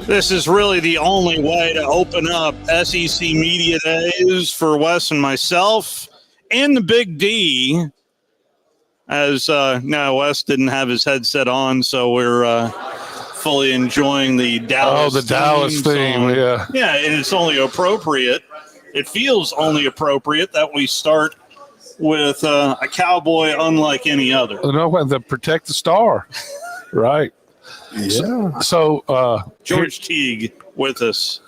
This is really the only way to open up SEC Media Days for Wes and myself and the Big D. As no, Wes didn't have his headset on, so we're fully enjoying the Dallas. Oh, the Dallas theme, yeah. Yeah, and it's only appropriate. It feels only appropriate that we start with a cowboy unlike any other. No, the Protect the Star, right? Yeah. So George Teague with us.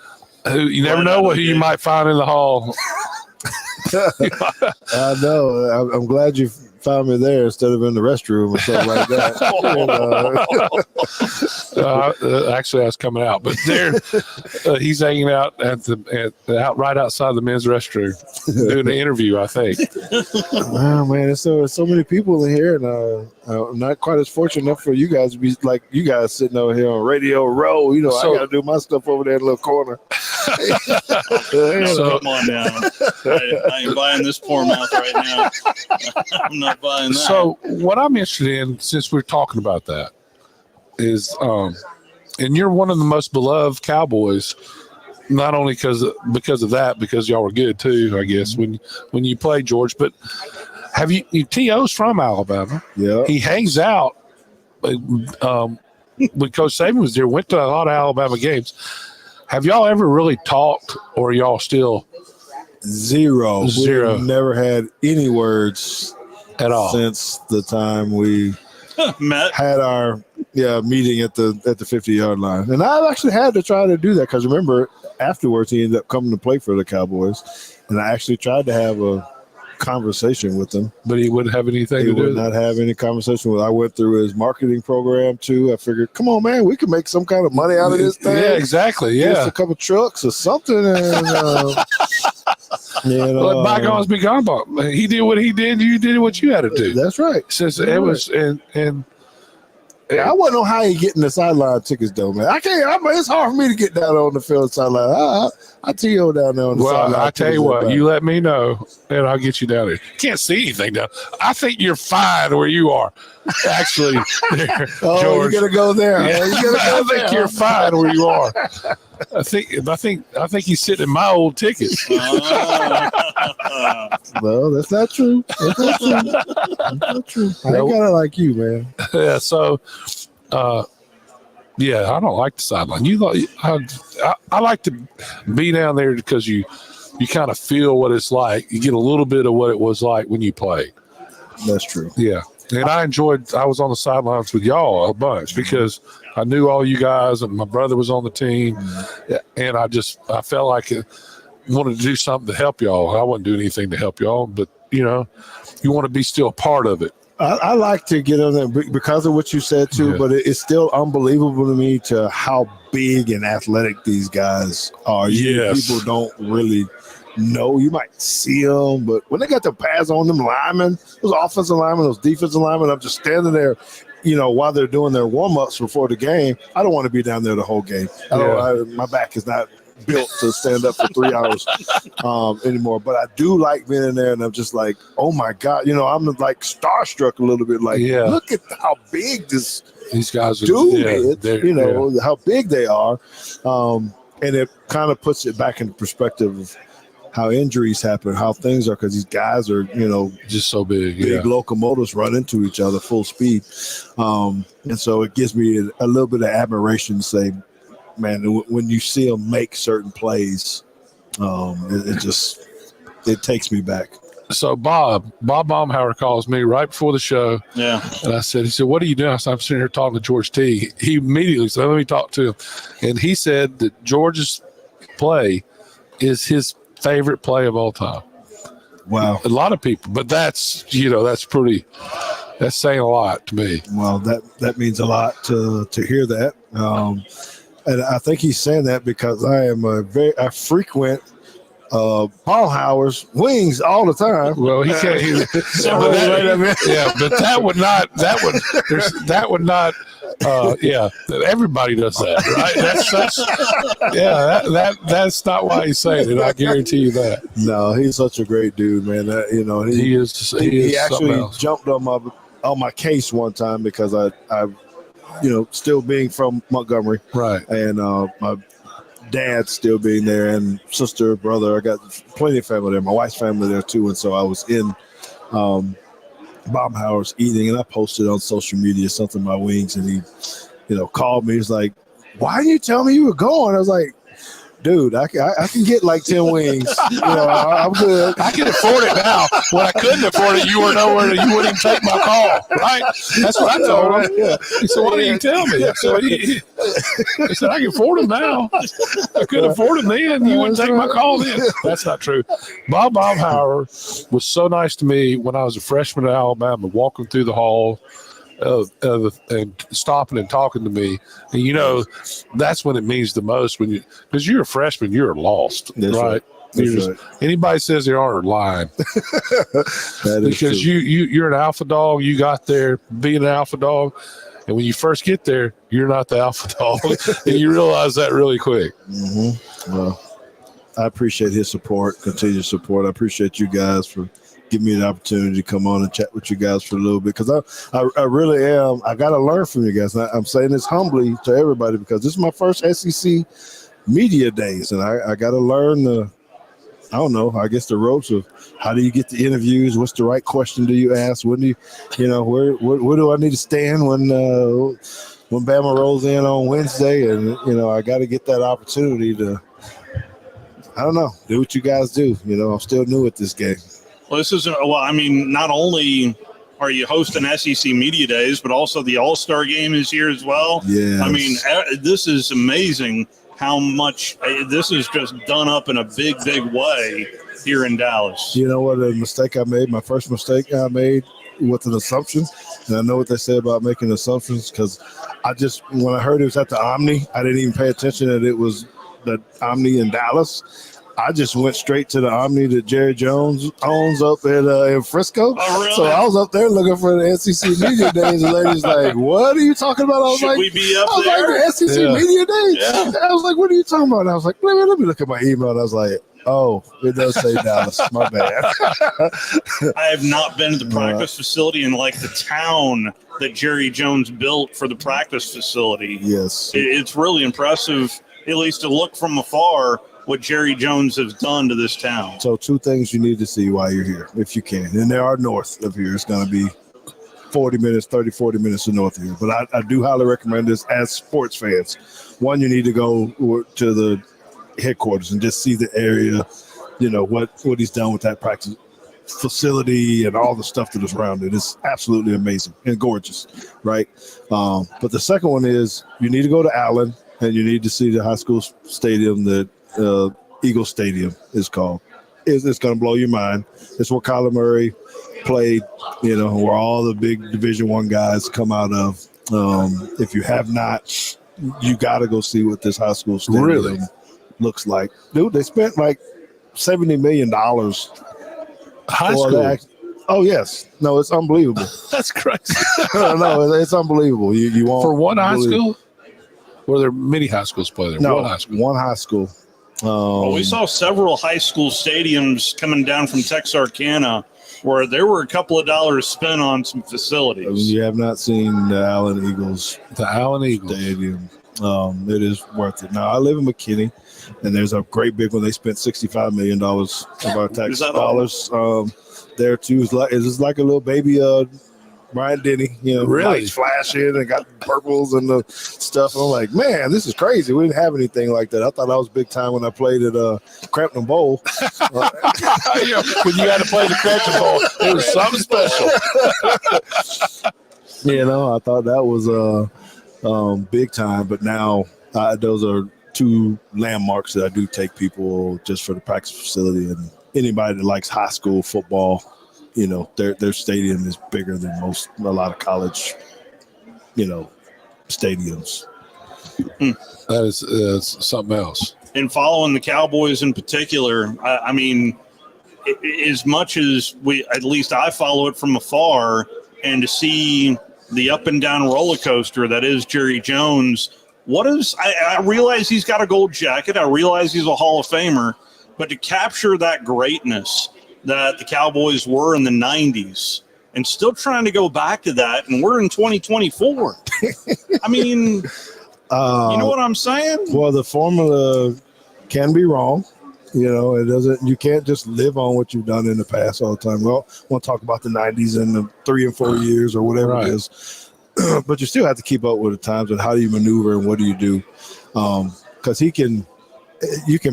Who you never know who you might find in the hall. I know. I'm glad you found me there instead of in the restroom or something like that. Actually, I was coming out, but there he's hanging out right outside the men's restroom doing an interview, I think. Wow, man, there's so many people in here, and I'm not quite as fortunate enough for you guys to be like you guys sitting over here on Radio Row. You know, I got to do my stuff over there in the little corner. So, come on now. I ain't buying this poor mouth right now. I'm not buying that. So what I'm interested in, since we're talking about that, is and you're one of the most beloved Cowboys, not only because of that, because y'all were good too, I guess, when you play, George, but have you T.O.'s from Alabama. Yeah. He hangs out when Coach Saban was there, went to a lot of Alabama games. Have y'all ever really talked, or y'all still zero? We've never had any words at all since the time we had our meeting at the 50-yard line. And I actually had to try to do that because remember afterwards he ended up coming to play for the Cowboys, and I actually tried to have a conversation with him, but he wouldn't have anything to do. He would not have any conversation with. I went through his marketing program too. I figured, come on, man, we can make some kind of money out of this thing. Yeah, exactly. Yeah, just a couple trucks or something, and let bygones be gone. He did what he did. You did what you had to do. That's right. Since it was and. I wouldn't know how you getting the sideline tickets though, man. It's hard for me to get down on the field sideline. I T.O. down there on the sideline. Well, I tell you what, you let me know, and I'll get you down there. Can't see anything down. I think you're fine where you are. Actually, there, George. You're gonna go there. Yeah. I think you're fine where you are. I think he's sitting in my old tickets. Well, that's not true. That's not true. I ain't got it like you, man. Yeah. So, I don't like the sideline. I like to be down there because you kind of feel what it's like. You get a little bit of what it was like when you played. That's true. Yeah. And I was on the sidelines with y'all a bunch because I knew all you guys and my brother was on the team. And I felt like I wanted to do something to help y'all. I wasn't doing anything to help y'all, but you want to be still a part of it. I like to get on there because of what you said too, but it's still unbelievable to me to how big and athletic these guys are. Yes. People don't really know. You might see them, but when they got the pads on them linemen, those offensive linemen, those defensive linemen, I'm just standing there, while they're doing their warm-ups before the game. I don't want to be down there the whole game. My back is not built to stand up for 3 hours anymore, but I do like being in there, and I'm just like, oh my God, I'm like starstruck a little bit, like, look at how big these guys are, how big they are, and it kind of puts it back into perspective of how injuries happen, how things are, because these guys are, Just so big. big Yeah. locomotives run into each other full speed. And so it gives me a little bit of admiration to say, man, when you see them make certain plays, it takes me back. So Bob Baumhauer calls me right before the show. Yeah. And he said, what are you doing? I said, I'm sitting here talking to George T. He immediately said, let me talk to him. And he said that George's play is his favorite play of all time. Wow. A lot of people, but that's saying a lot to me. Well, that means a lot to hear that. And I think he's saying that because I frequent Baumhauer's wings all the time. Well, he can't. But that would not. Everybody does that, right? That's not why he's saying it. I guarantee you that. No, he's such a great dude, man. He is. He actually jumped on my case one time because I still being from Montgomery, right, and my dad still being there, and sister, brother. I got plenty of family there. My wife's family there too, and so I was in Baumhauer's eating, and I posted on social media something about wings, and he, called me. He's like, "Why didn't you tell me you were going?" I was like, dude, I can get like 10 wings. I'm good. I can afford it now. When I couldn't afford it, you were nowhere. You wouldn't even take my call, right? That's what I told him. Yeah. He said, "Why didn't you tell me?" I said, he said, "I can afford it now. I couldn't afford it then. You wouldn't take my call then." That's not true. Bob Baumhauer was so nice to me when I was a freshman at Alabama, walking through the hall. And stopping and talking to me, and that's when it means the most. Because you're a freshman, you're lost, that's right? That's right. Anybody says they aren't lying. That is Because true. you're an alpha dog. You got there being an alpha dog, and when you first get there, you're not the alpha dog, and you realize that really quick. Mm-hmm. Well, I appreciate his support, continued support. I appreciate you guys for giving me the opportunity to come on and chat with you guys for a little bit, because I really am. I got to learn from you guys. And I'm saying this humbly to everybody because this is my first SEC media days, and I got to learn the ropes of how do you get the interviews? What's the right question do you ask? When do where do I need to stand when Bama rolls in on Wednesday? And I got to get that opportunity to, do what you guys do. I'm still new at this game. Well, not only are you hosting SEC Media Days, but also the All-Star Game is here as well. Yeah. I mean, this is amazing how much this is just done up in a big, big way here in Dallas. You know what a mistake I made? My first mistake I made with an assumption. And I know what they say about making assumptions, because when I heard it was at the Omni, I didn't even pay attention that it was the Omni in Dallas. I just went straight to the Omni that Jerry Jones owns up in Frisco. Oh, really? So I was up there looking for the SEC Media Days, and ladies like, "What are you talking about?" I was Should like, we be up I was there? like, "The SEC Yeah. Media Days." Yeah. I was like, "What are you talking about?" And I was like, "Let me look at my email." And I was like, "Oh, it does say Dallas. My bad." I have not been to the practice facility in like the town that Jerry Jones built for the practice facility. Yes. It's really impressive, at least to look from afar, what Jerry Jones has done to this town. So 2 things you need to see while you're here, if you can. And they are north of here. It's going to be 40 minutes to north of here. But I do highly recommend this as sports fans. One, you need to go to the headquarters and just see the area, what he's done with that practice facility and all the stuff that is around it. It's absolutely amazing and gorgeous, right? But the second one is you need to go to Allen, and you need to see the high school stadium that Eagle Stadium is called. It's going to blow your mind. It's where Kyler Murray played, where all the big Division I guys come out of. If you have not, you got to go see what this high school stadium Really? looks like. Dude, they spent like $70 million. High school. Oh, yes. No, it's unbelievable. That's crazy. No, it's unbelievable. You won't For one high believe- school? Or there many high schools play there? No, One high school. one high school. Well, we saw several high school stadiums coming down from Texarkana where there were a couple of dollars spent on some facilities. You have not seen the Allen Eagles The Allen Eagles. Stadium. It is worth it. Now I live in McKinney, and there's a great big one. They spent $65 million of our tax dollars there too. It's like a little baby Brian Denny, Really? lights flashing and got purples and the stuff. And I'm like, man, this is crazy. We didn't have anything like that. I thought I was big time when I played at Crampton Bowl. When you had to play the Crampton Bowl, it was something special. I thought that was big time. But now those are two landmarks that I do take people just for the practice facility, and anybody that likes high school football. Their stadium is bigger than a lot of college, stadiums. That is something else. And following the Cowboys in particular, I mean, as much as at least I follow it from afar, and to see the up and down roller coaster that is Jerry Jones, I realize he's got a gold jacket. I realize he's a Hall of Famer, but to capture that greatness that the Cowboys were in the 90s and still trying to go back to that, and we're in 2024. I mean, you know what I'm saying? Well, the formula can be wrong. It doesn't. You can't just live on what you've done in the past all the time. Well, I want to talk about the 90s and the 3 and 4 years or whatever it is. But you still have to keep up with the times, and how do you maneuver and what do you do? Because you can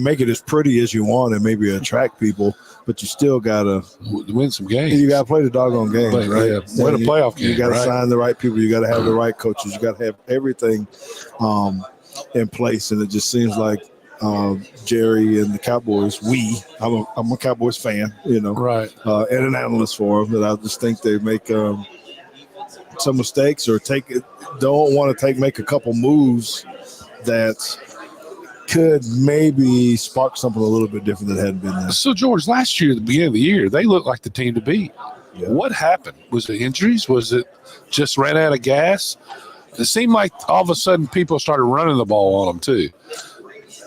make it as pretty as you want and maybe attract people, but you still gotta win some games. You gotta play the doggone game, right? Yeah, win a playoff game. You gotta sign the right people. You gotta have the right coaches. You gotta have everything in place. And it just seems like Jerry and the Cowboys. I'm a Cowboys fan, right, and an analyst for them. That I just think they make some mistakes or don't want to make a couple moves that could maybe spark something a little bit different that hadn't been there. So, George, last year at the beginning of the year, they looked like the team to beat. Yeah. What happened? Was it injuries? Was it just ran out of gas? It seemed like all of a sudden people started running the ball on them too.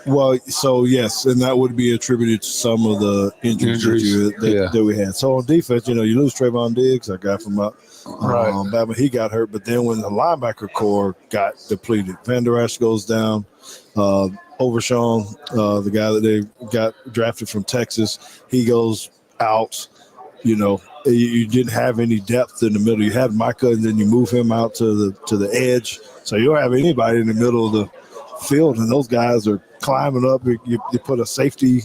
Well, so yes, and that would be attributed to some of the injuries that we had. So on defense, you lose Trayvon Diggs, that guy from Alabama. He got hurt, but then when the linebacker core got depleted, Van Der Esch goes down. Overshawn, the guy that they got drafted from Texas, he goes out. You didn't have any depth in the middle. You had Micah, and then you move him out to the edge. So you don't have anybody in the middle of the field, and those guys are climbing up. You put a safety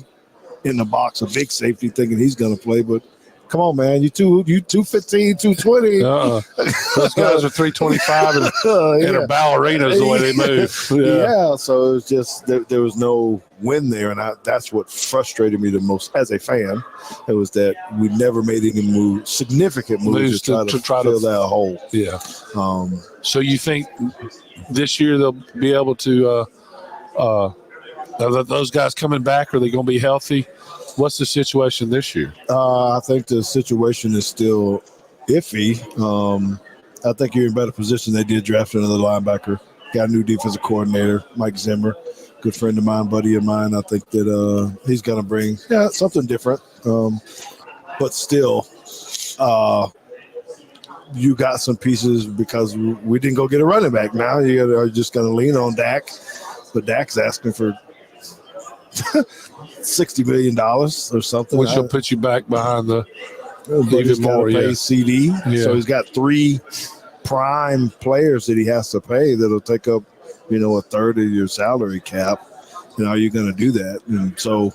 in the box, a big safety, thinking he's going to play, but come on, man. You 215, 220. Those guys are 325 and are ballerinas the way they move. Yeah, so it was just there was no win there, and that's what frustrated me the most as a fan. It was that we never made any significant moves to try to fill that hole. Yeah. So you think this year they'll be able to those guys coming back? Are they going to be healthy? What's the situation this year? I think the situation is still iffy. I think you're in a better position. They did draft another linebacker, got a new defensive coordinator, Mike Zimmer, good friend of mine, buddy of mine. I think that he's going to bring something different. But still, you got some pieces because we didn't go get a running back. Now you're just going to lean on Dak, but Dak's asking for $60 million or something, which will put you back behind the even more. CD, so he's got 3 prime players that he has to pay that'll take up, a third of your salary cap. Are you going to do that? And so,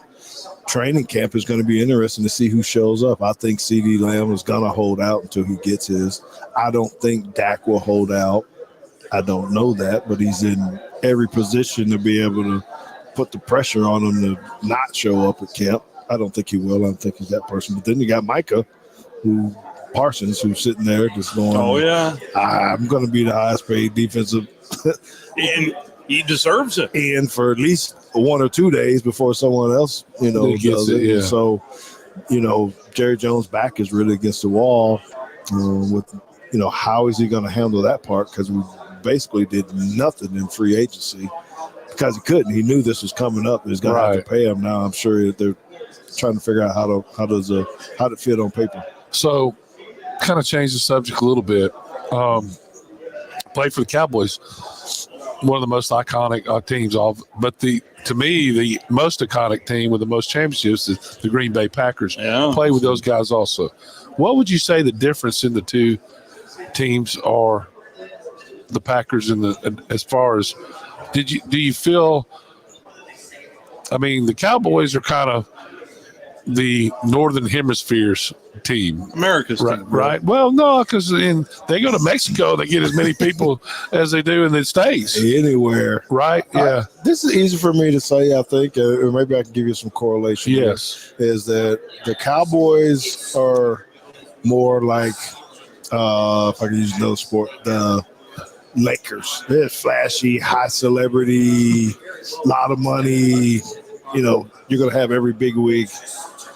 training camp is going to be interesting to see who shows up. I think CD Lamb is going to hold out until he gets his. I don't think Dak will hold out. I don't know that, but he's in every position to be able to put the pressure on him to not show up at camp. I don't think he will. I don't think he's that person. But then you got Micah Parsons, who's sitting there just going, "Oh yeah, I'm going to be the highest paid defensive," and he deserves it. And for at least 1 or 2 days before someone else, does it. Yeah. So, Jerry Jones' back is really against the wall. With how is he going to handle that part? Because we basically did nothing in free agency. Because he couldn't. He knew this was coming up. He's going to have to pay him now. I'm sure that they're trying to figure out how to fit on paper. So, kind of change the subject a little bit. Play for the Cowboys. one of the most iconic teams. But to me, the most iconic team with the most championships is the Green Bay Packers. Yeah. Play with those guys also. What would you say the difference in the two teams are? The Packers as far as do you feel? I mean, the Cowboys are kind of the Northern Hemisphere's team. America's Right, team. right. Well, no, because they go to Mexico, they get as many people as they do in the States. Anywhere. Right? Yeah. This is easy for me to say, I think, or maybe I can give you some correlation. here, Yes. Is that the Cowboys are more like, if I can use another sport, the Lakers. They're flashy, high celebrity, lot of money. You know, you're going to have every big wig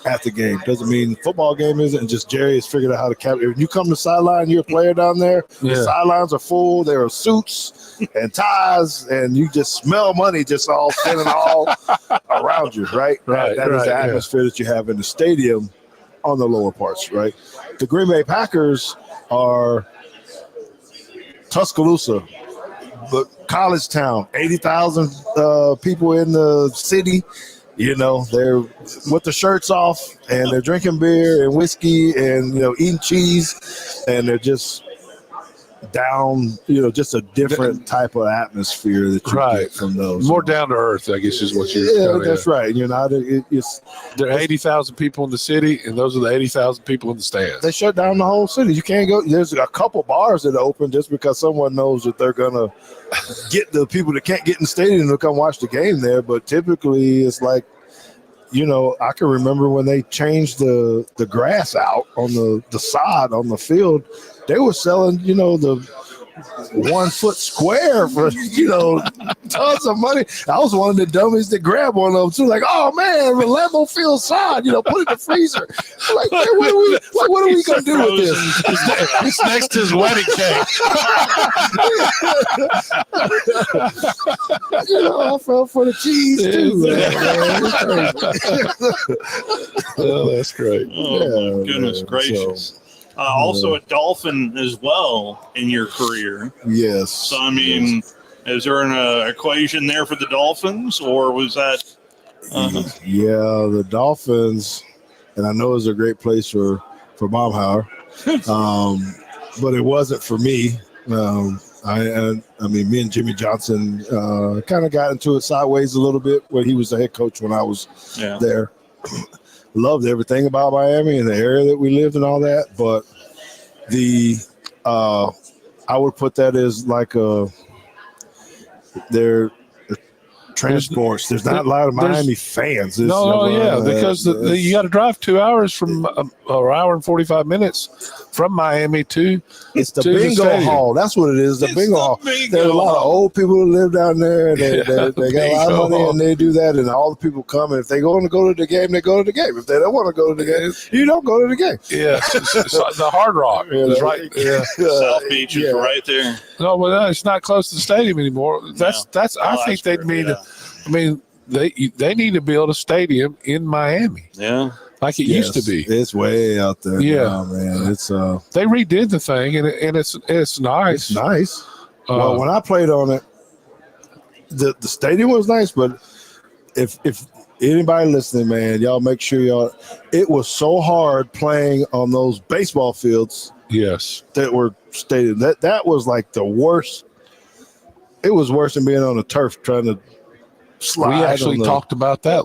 at the game. Doesn't mean football game isn't. And just Jerry has figured out how to capture. If you come to the sideline, you're a player down there. Yeah. The sidelines are full. There are suits and ties, and you just smell money just all spinning all around you, right? Right, That is right, the yeah. atmosphere that you have in the stadium on the lower parts, right? The Green Bay Packers are Tuscaloosa, but college town, 80,000 people in the city. You know, they're with the shirts off and they're drinking beer and whiskey and, you know, eating cheese, and they're just down, you know, just a different type of atmosphere that you Right. get from those. More down to earth, I guess, is what you're. Yeah, kinda- that's right. You're not, it's, There are 80,000 people in the city, and those are the 80,000 people in the stands. they shut down the whole city. You can't go. There's a couple bars that open just because someone knows that they're gonna get the people that can't get in the stadium to come watch the game there. But typically, it's like, you know, I can remember when they changed the grass out on the sod on the field. They were selling, you know, the 1 foot square for, you know, tons of money. I was one of the dummies that grabbed one of them too. Like, oh man, the Lambeau Field sod, you know, put it in the freezer. I'm like, man, what are we gonna do with this? It's next to his wedding cake. You know, I fell for the cheese too. Man. It's crazy. Oh, that's great. Oh, Yeah, my goodness man. gracious. Also a Dolphin as well in your career. Yes. So, I mean, is there an equation there for the Dolphins, or was that? Yeah, the Dolphins, and I know it's a great place for Baumhauer, but it wasn't for me. I mean, me and Jimmy Johnson kind of got into it sideways a little bit when he was the head coach when I was Yeah. there. Loved everything about Miami and the area that we lived and all that, but I would put that as like they're transports. There's not a lot of Miami fans. There's because you got to drive 2 hours from or hour and 45 minutes from Miami to it's the to the bingo stadium. hall. That's what it is. The It's bingo the hall. bingo There's a lot of hall. old people who live down there. And they got a lot bingo of money, hall. and they do that. And all the people come. And if they want to go to the game, they go to the game. If they don't want to go to the game, you don't go to the game. Yeah, it's like the Hard Rock. You know? It's right. Yeah. South Beach is right there. No, but no, it's not close to the stadium anymore. That's. I Oh, think that's they true, need. yeah. I mean, they need to build a stadium in Miami Yeah. like it used to be. It's way out there. Yeah. now, man. It's They redid the thing, and it's nice. it's nice. Uh, Well, when I played on it, the stadium was nice, but if anybody listening, man, y'all make sure it was so hard playing on those baseball fields yes. that were stated. That was like the worst. It was worse than being on the turf trying to slide. We actually on the, talked about that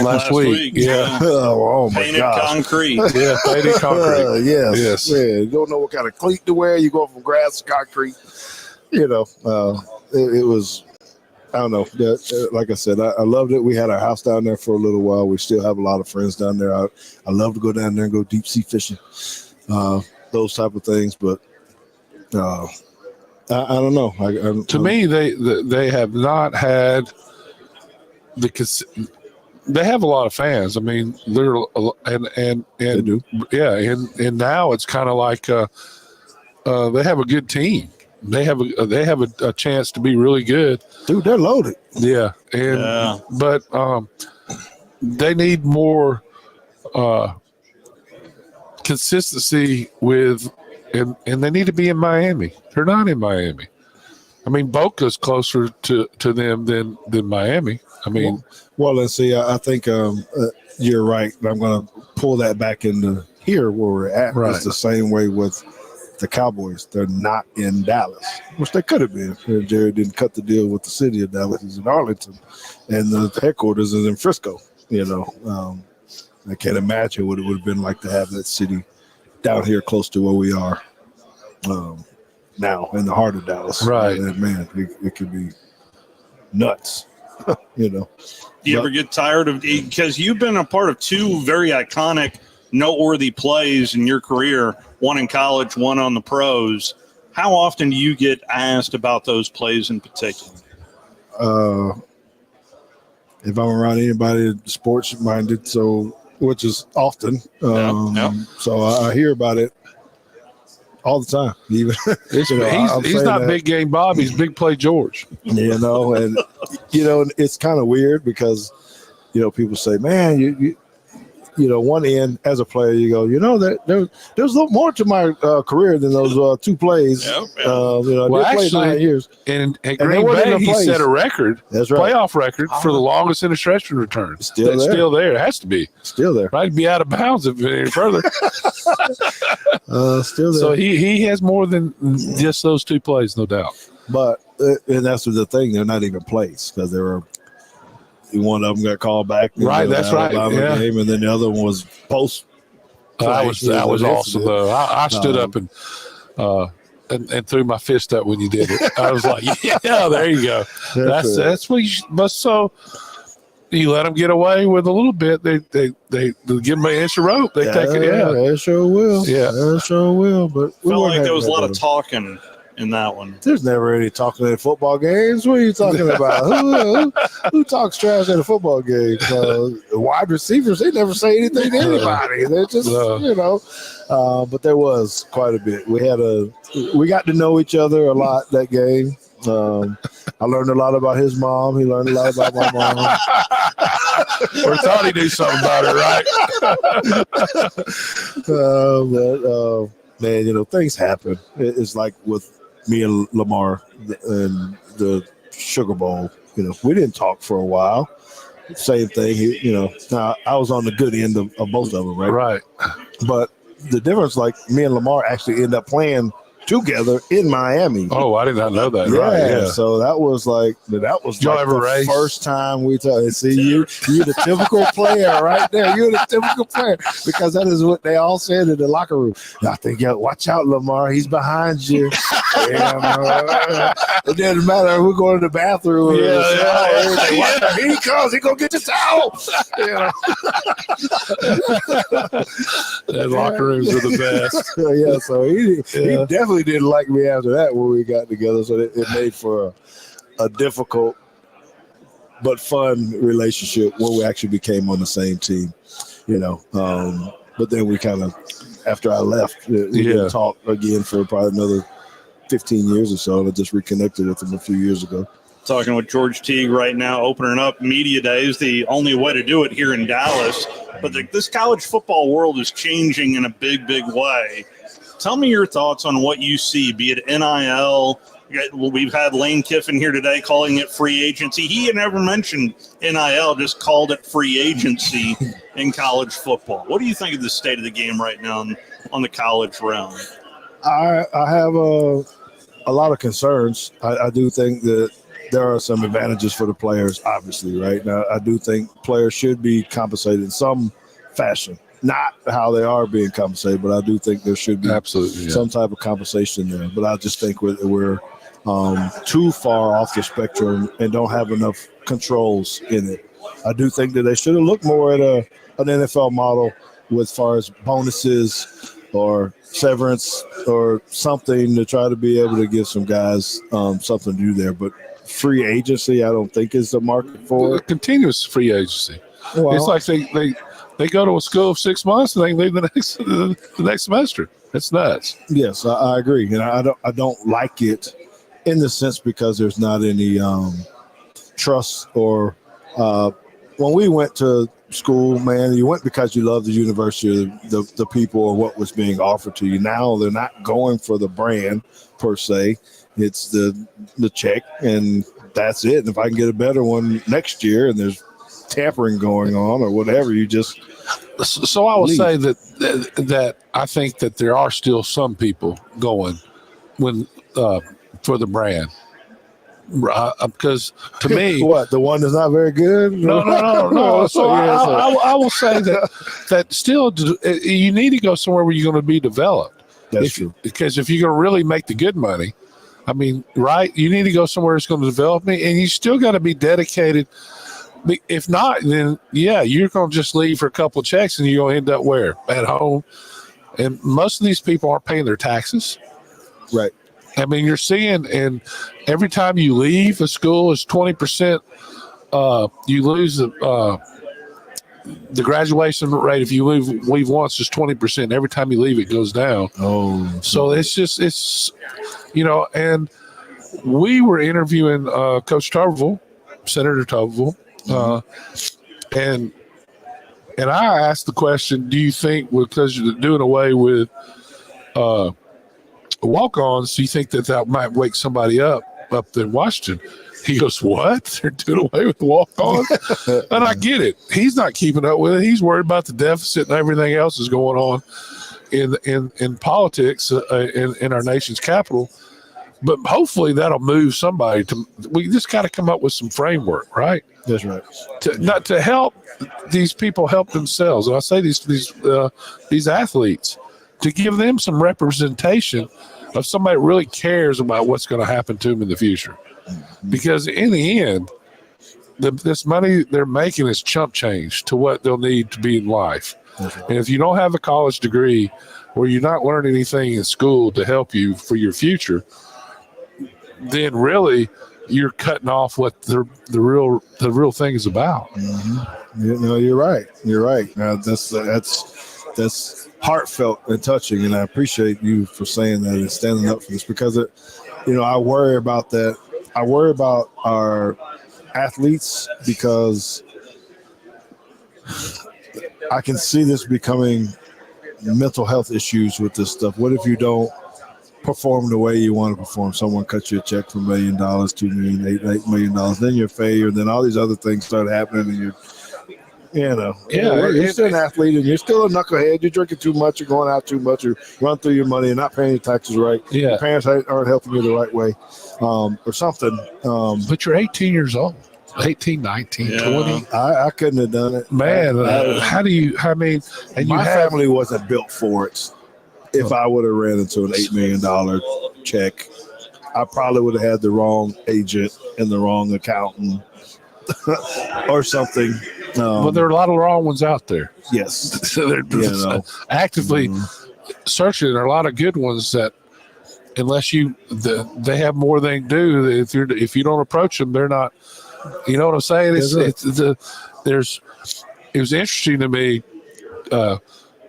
last week. Yeah. Oh my Painted gosh. concrete. Yeah, painted concrete. Yes. Yes. Yeah. You don't know what kind of cleat to wear. You go from grass to concrete. You know, it was, I don't know. Like I said, I loved it. We had our house down there for a little while. We still have a lot of friends down there. I love to go down there and go deep sea fishing, those type of things. But I don't know. To me, they have not had they have a lot of fans. I mean, they're and they do. yeah, and now it's kind of like they have a good team. They have a chance to be really good. Dude, they're loaded. Yeah, but they need more consistency with, and they need to be in Miami. They're not in Miami. I mean, Boca's closer to them than Miami. I mean, well, let's see. I think you're right. I'm going to pull that back into here where we're at. Right. It's the same way with the Cowboys. They're not in Dallas, which they could have been. Jerry didn't cut the deal with the city of Dallas. He's in Arlington, and the headquarters is in Frisco. I can't imagine what it would have been like to have that city down here close to where we are now in the heart of Dallas. Right. And man, it could be nuts. Do you ever get tired of, because you've been a part of two very iconic, noteworthy plays in your career, one in college, one on the pros. How often do you get asked about those plays in particular? If I'm around anybody sports minded, which is often, so I hear about it all the time. Even he's not Big Game Bob, he's Big Play George. And it's kind of weird because people say, man, one end as a player, you go, there's a little more to my career than those two plays. Well, I did play 9 years. And at Green Bay, he set a record, that's right, playoff record for the longest interception return. Still there. It has to be. Still there. Might be out of bounds if any further. Still there. So he has more than just those two plays, no doubt. But, and that's the thing, they're not even plays because they were. One of them got called back. Right, that's right. Yeah. Game, and then the other one was post. That was awesome, though. I stood up and threw my fist up when you did it. I was like, yeah, there you go. That's what you must. So you let them get away with a little bit. They give them an inch of rope. They take it. Yeah, they sure will. Yeah, they sure will. But felt like there was a lot of talking in that one. There's never any talking at football games. What are you talking about? who talks trash at a football game? Wide receivers, they never say anything to anybody. They're just, but there was quite a bit. We got to know each other a lot that game. I learned a lot about his mom. He learned a lot about my mom. Or thought he knew something about it, right? Man, things happen. It's like with me and Lamar and the Sugar Bowl. We didn't talk for a while. Same thing. Now I was on the good end of both of them, right? Right. But the difference, like me and Lamar actually end up playing together in Miami. Oh, I did not know that. Yeah, right, yeah. So that was the first time we talked. See, you're the typical player right there. You're the typical player because that is what they all said in the locker room. I think, watch out, Lamar. He's behind you. It doesn't matter if we're going to the bathroom. Watch out. Here he comes. He's going to get the towel. The locker rooms are the best. So he definitely didn't like me after that when we got together. So it made for a difficult but fun relationship when we actually became on the same team, But then we kind of, after I left, we didn't talk again for probably another 15 years or so. And I just reconnected with him a few years ago. Talking with George Teague right now, opening up Media Days, the only way to do it here in Dallas. But this college football world is changing in a big, big way. Tell me your thoughts on what you see, be it NIL. We've had Lane Kiffin here today calling it free agency. He had never mentioned NIL, just called it free agency in college football. What do you think of the state of the game right now on the college realm? I have a lot of concerns. I do think that there are some advantages for the players, obviously, right? Now, I do think players should be compensated in some fashion. Not how they are being compensated, but I do think there should be some type of compensation there. But I just think we're too far off the spectrum and don't have enough controls in it. I do think that they should have looked more at an NFL model with far as bonuses or severance or something to try to be able to give some guys something to do there. But free agency, I don't think is the market for it. Continuous free agency. Well, it's like they go to a school of 6 months and they leave the next semester. That's nuts. Yes, I agree, and I don't like it in the sense because there's not any trust or when we went to school, man, you went because you loved the university, the people, or what was being offered to you. Now they're not going for the brand per se; it's the check, and that's it. And if I can get a better one next year, and there's tampering going on or whatever, you just So I will leave. say that I think that there are still some people going when for the brand. Because to me, what, the one that's not very good? no. So Yeah, so- I will say that still you need to go somewhere where you're going to be developed. that's If- true. Because if you're going to really make the good money, I mean, right? You need to go somewhere that's going to develop me, and you still got to be dedicated. If not, then yeah, you're going to just leave for a couple of checks, and you're going to end up where? At home. And most of these people aren't paying their taxes. Right. I mean, you're seeing, and every time you leave a school is 20%. You lose the graduation rate. If you leave once, is 20%. Every time you leave, it goes down. Oh, So it's and we were interviewing Coach Tuberville, Senator Tuberville, and I asked the question: do you think, because you're doing away with walk-ons, do you think that might wake somebody up in Washington? He goes, what? They're doing away with walk-ons? And I get it. He's not keeping up with it. He's worried about the deficit and everything else is going on in politics in our nation's capital. But hopefully that'll move somebody we just got to come up with some framework, right? that's right. Not to help these people help themselves. And I say these athletes, to give them some representation of somebody that really cares about what's going to happen to them in the future. Because in the end, this money they're making is chump change to what they'll need to be in life. And if you don't have a college degree or you're not learning anything in school to help you for your future, then really you're cutting off what the real thing is about. You know, you're right. You're right. That's heartfelt and touching, and I appreciate you for saying that and standing up for this, because I worry about that. I worry about our athletes because I can see this becoming mental health issues with this stuff. What if you don't perform the way you want to perform? Someone cuts you a check for $1 million, $2 million, $8 million, then you're a failure, then all these other things start happening, and you're still an athlete, and you're still a knucklehead. You're drinking too much, you're going out too much, you run through your money and not paying your taxes right. Yeah. Your parents aren't helping you the right way, or something. But you're 18 years old, 18, 19, Yeah. 20. I couldn't have done it. Man, how do you, I mean, and you My have, family wasn't built for it. If I would have ran into an $8 million check, I probably would have had the wrong agent and the wrong accountant or something. well, there are a lot of wrong ones out there. Yes. So they're actively searching. There are a lot of good ones that, unless they have more than they can do. If you don't approach them, they're not. You know what I'm saying? It was interesting to me.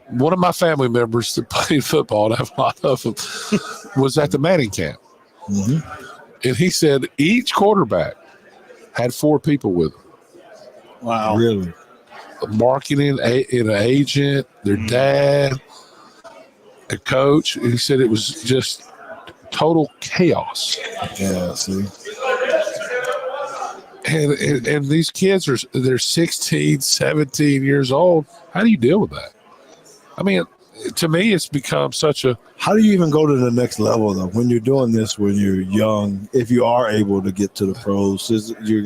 One of my family members that played football, and I have a lot of them, was at the Manning camp, and he said each quarterback had 4 people with him. Wow. Really? Marketing, an agent, their dad, a coach. He said it was just total chaos. Yeah, see. And these kids they're 16, 17 years old. How do you deal with that? I mean, to me, it's become such a. How do you even go to the next level, though, when you're doing this when you're young? If you are able to get to the pros, you're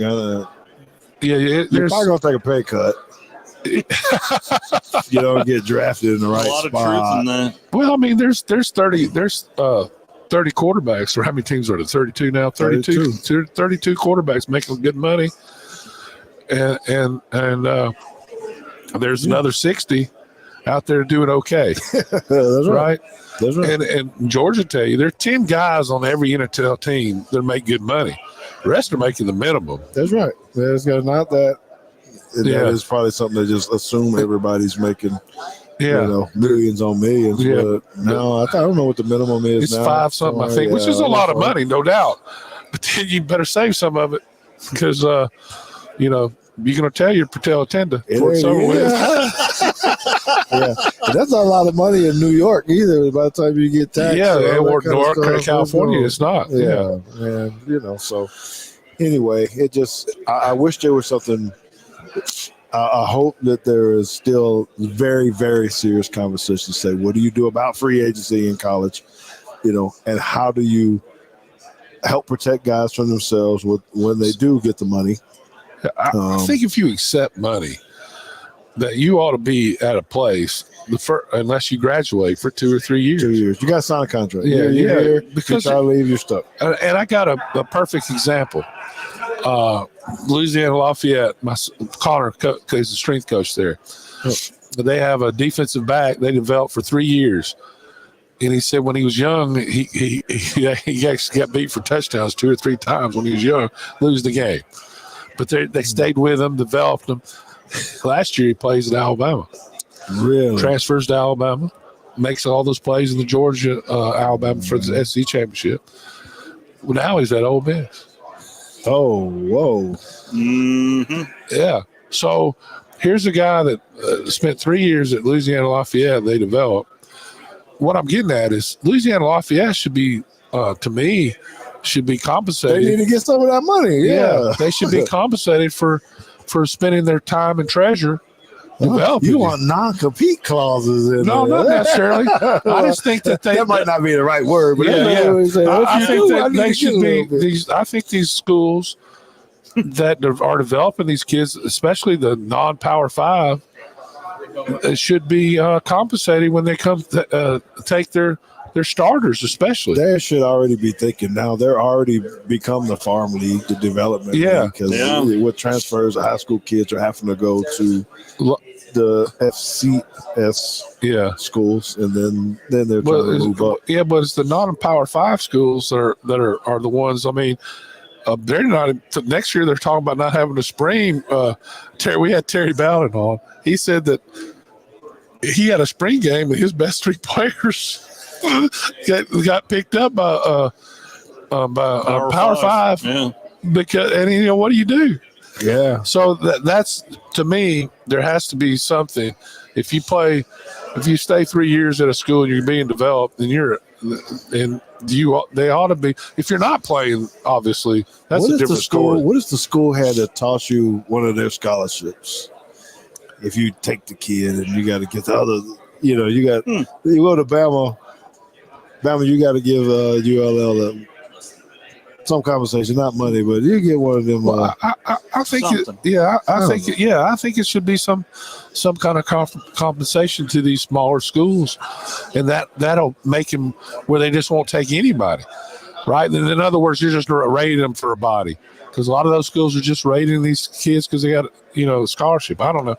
You're probably gonna take a pay cut. You don't get drafted in the right A lot of spot. truth in that. Well, I mean, there's 30 quarterbacks, or how many teams are there? 32 now. 32 quarterbacks making good money, and there's another 60 out there doing okay. That's right. Right? That's right. And Georgia tell you there are 10 guys on every NFL team that make good money. The rest are making the minimum. That's right. There's not that. Yeah. That is probably something they just assume everybody's making. Yeah. Millions on millions. Yeah. But no, I don't know what the minimum is. It's now. 5 something, I think, which is a lot of money, no doubt. But then you better save some of it because, you're going to tell your patella tendon before it's Yeah, over with. yeah. And that's not a lot of money in New York either. By the time you get taxed, Yeah, and all or that kind of North stuff. California, it's not. Yeah, and so anyway, it just I wish there was something. I hope that there is still very, very serious conversation to say, what do you do about free agency in college? And how do you help protect guys from themselves when they do get the money? I think if you accept money, that you ought to be at a place unless you graduate for 2 or 3 years. 2 years. You got to sign a contract. Yeah, you're yeah, here, because you try to leave, you're stuck. And I got a perfect example. Louisiana Lafayette, Connor is the strength coach there. They have a defensive back they developed for 3 years. And he said when he was young, he actually got beat for touchdowns 2 or 3 times when he was young, lose the game. But they stayed with him, developed him. Last year he plays at Alabama. Really? Transfers to Alabama, makes all those plays in the Georgia, Alabama for the SEC championship. Well, now he's at Ole Miss. Oh, whoa. Mm-hmm. Yeah. So here's a guy that spent 3 years at Louisiana Lafayette. They developed. What I'm getting at is Louisiana Lafayette should be, to me, should be compensated. They need to get some of that money. Yeah. They should be compensated for spending their time and treasure developing. You want non-compete clauses in No, there. not necessarily. I just think that that might not be the right word, but Yeah, that's yeah. what we say. I think that they should be be. these. I think these schools that are developing these kids, especially the non-Power 5, should be compensated when they come take their starters, especially. They should already be thinking now. They're already become the farm league, the development league, because with transfers, high school kids are having to go to the FCS schools, and then they're trying to move up. Yeah, but it's the non-Power 5 schools that are the ones. I mean, they're not. Next year, they're talking about not having a spring. We had Terry Bowden on. He said that he had a spring game, and his best 3 players got picked up by Power 5. Yeah. Because what do you do? Yeah. So that's, to me, there has to be something. If you stay 3 years at a school and you're being developed, then they ought to be. If you're not playing, obviously, that's a different story. What if the school had to toss you one of their scholarships? If you take the kid and you got to get the other, you go to Bama, you got to give ULL some compensation, not money, but you get one of them. I think I think it should be some kind of compensation to these smaller schools, and that'll make them where they just won't take anybody, right? And in other words, you're just rating them for a body, because a lot of those schools are just rating these kids because they got scholarship. I don't know.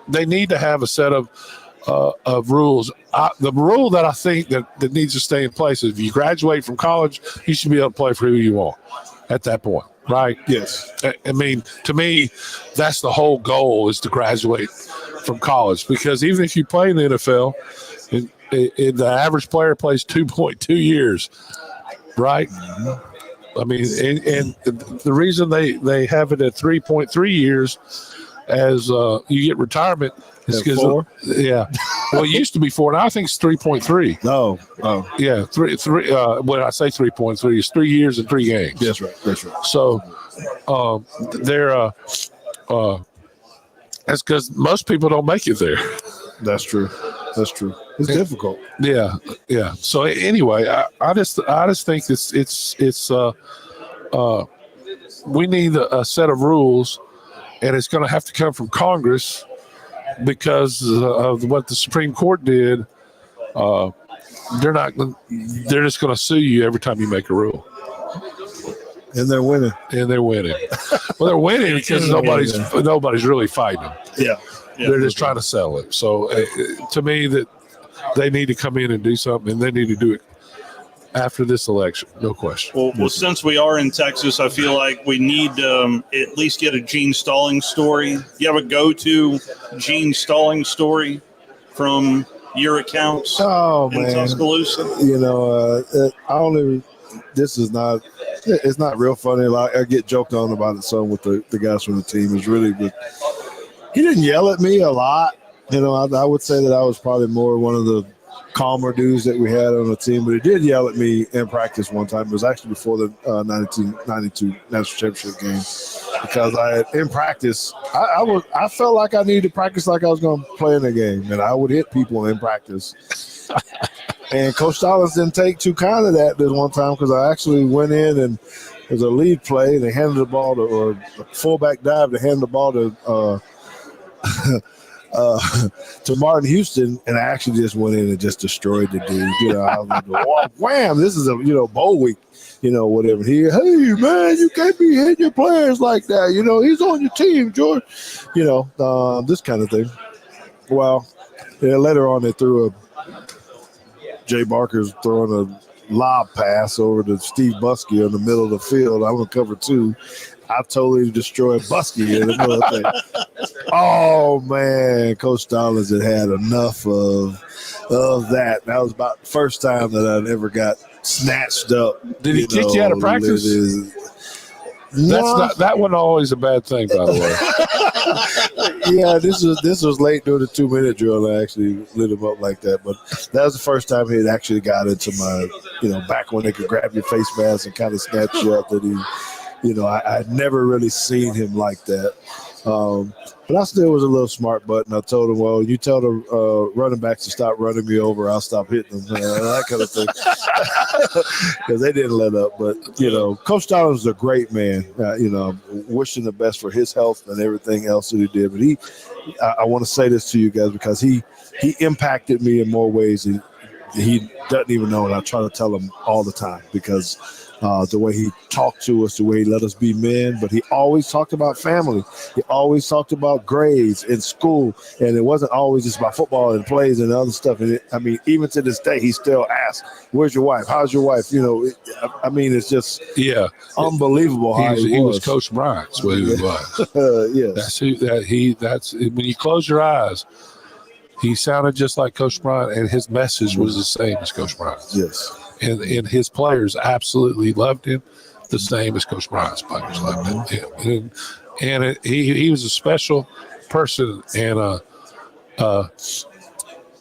They need to have a set of rules. The rule that I think that needs to stay in place is if you graduate from college, you should be able to play for who you want at that point, right? Yes. I mean, to me, that's the whole goal, is to graduate from college, because even if you play in the NFL, the average player plays 2.2 years, right? Mm-hmm. I mean, and the reason they have it at 3.3 years as you get retirement is because well, it used to be 4. Now I think it's 3.3. No, yeah, three. When I say 3.3, it's 3 years and 3 games. That's right. So they're that's because most people don't make it there. That's true. It's difficult. Yeah. So anyway, I just think it's we need a set of rules, and it's going to have to come from Congress because of what the Supreme Court did. They're just going to sue you every time you make a rule. And they're winning. Well, they're winning because nobody's really fighting them. Yeah. They're just trying to sell it. So to me, that they need to come in and do something, and they need to do it after this election, no question. Well, since we are in Texas, I feel like we need to at least get a Gene Stallings story. You have a go-to Gene Stallings story from your accounts in Tuscaloosa? I don't even. This is not It's not real funny. Like, I get joked on about it some with the guys from the team. It's really good. He didn't yell at me a lot. You know, I would say that I was probably more one of the calmer dudes that we had on the team, but he did yell at me in practice one time. It was actually before the 92 national championship game, because in practice I felt like I needed to practice like I was going to play in the game, and I would hit people in practice. And Coach Stallings didn't take too kind of that this one time, because I actually went in and it was a lead play. They handed the ball to, or a fullback dive to hand the ball to to Martin Houston, and I actually just went in and just destroyed the dude. You know, I was like, "Whoa, wham! This is a bowl week, whatever." Hey man, you can't be hitting your players like that. You know, he's on your team, George. This kind of thing. Well, later on they threw Jay Barker's throwing a lob pass over to Steve Buskey in the middle of the field. I'm gonna cover 2. I totally destroyed Buskey in the middle of the thing. Oh man, Coach Stallings had enough of that. That was about the first time that I ever got snatched up. Did he kick you out of practice? That wasn't always a bad thing, by the way. Yeah, this was late during the 2-minute drill. I actually lit him up like that, but that was the first time he had actually got into my, back when they could grab your face mask and kind of snatch you up. That he. I'd never really seen him like that. But I still was a little smart butt, and I told him, well, you tell the running backs to stop running me over, I'll stop hitting them, that kind of thing. Because they didn't let up. But, Coach Stallings is a great man. Wishing the best for his health and everything else that he did. But I want to say this to you guys, because he impacted me in more ways than he doesn't even know, and I try to tell him all the time, because the way he talked to us, the way he let us be men, but he always talked about family. He always talked about grades in school, and it wasn't always just about football and plays and other stuff. And even to this day, he still asks, "Where's your wife? How's your wife?" It's just unbelievable how he was Coach Bryant's way he was. Yes, that's when you close your eyes. He sounded just like Coach Bryant, and his message was the same as Coach Bryant's. Yes. And his players absolutely loved him, the same as Coach Bryant's players loved him. And he was a special person, and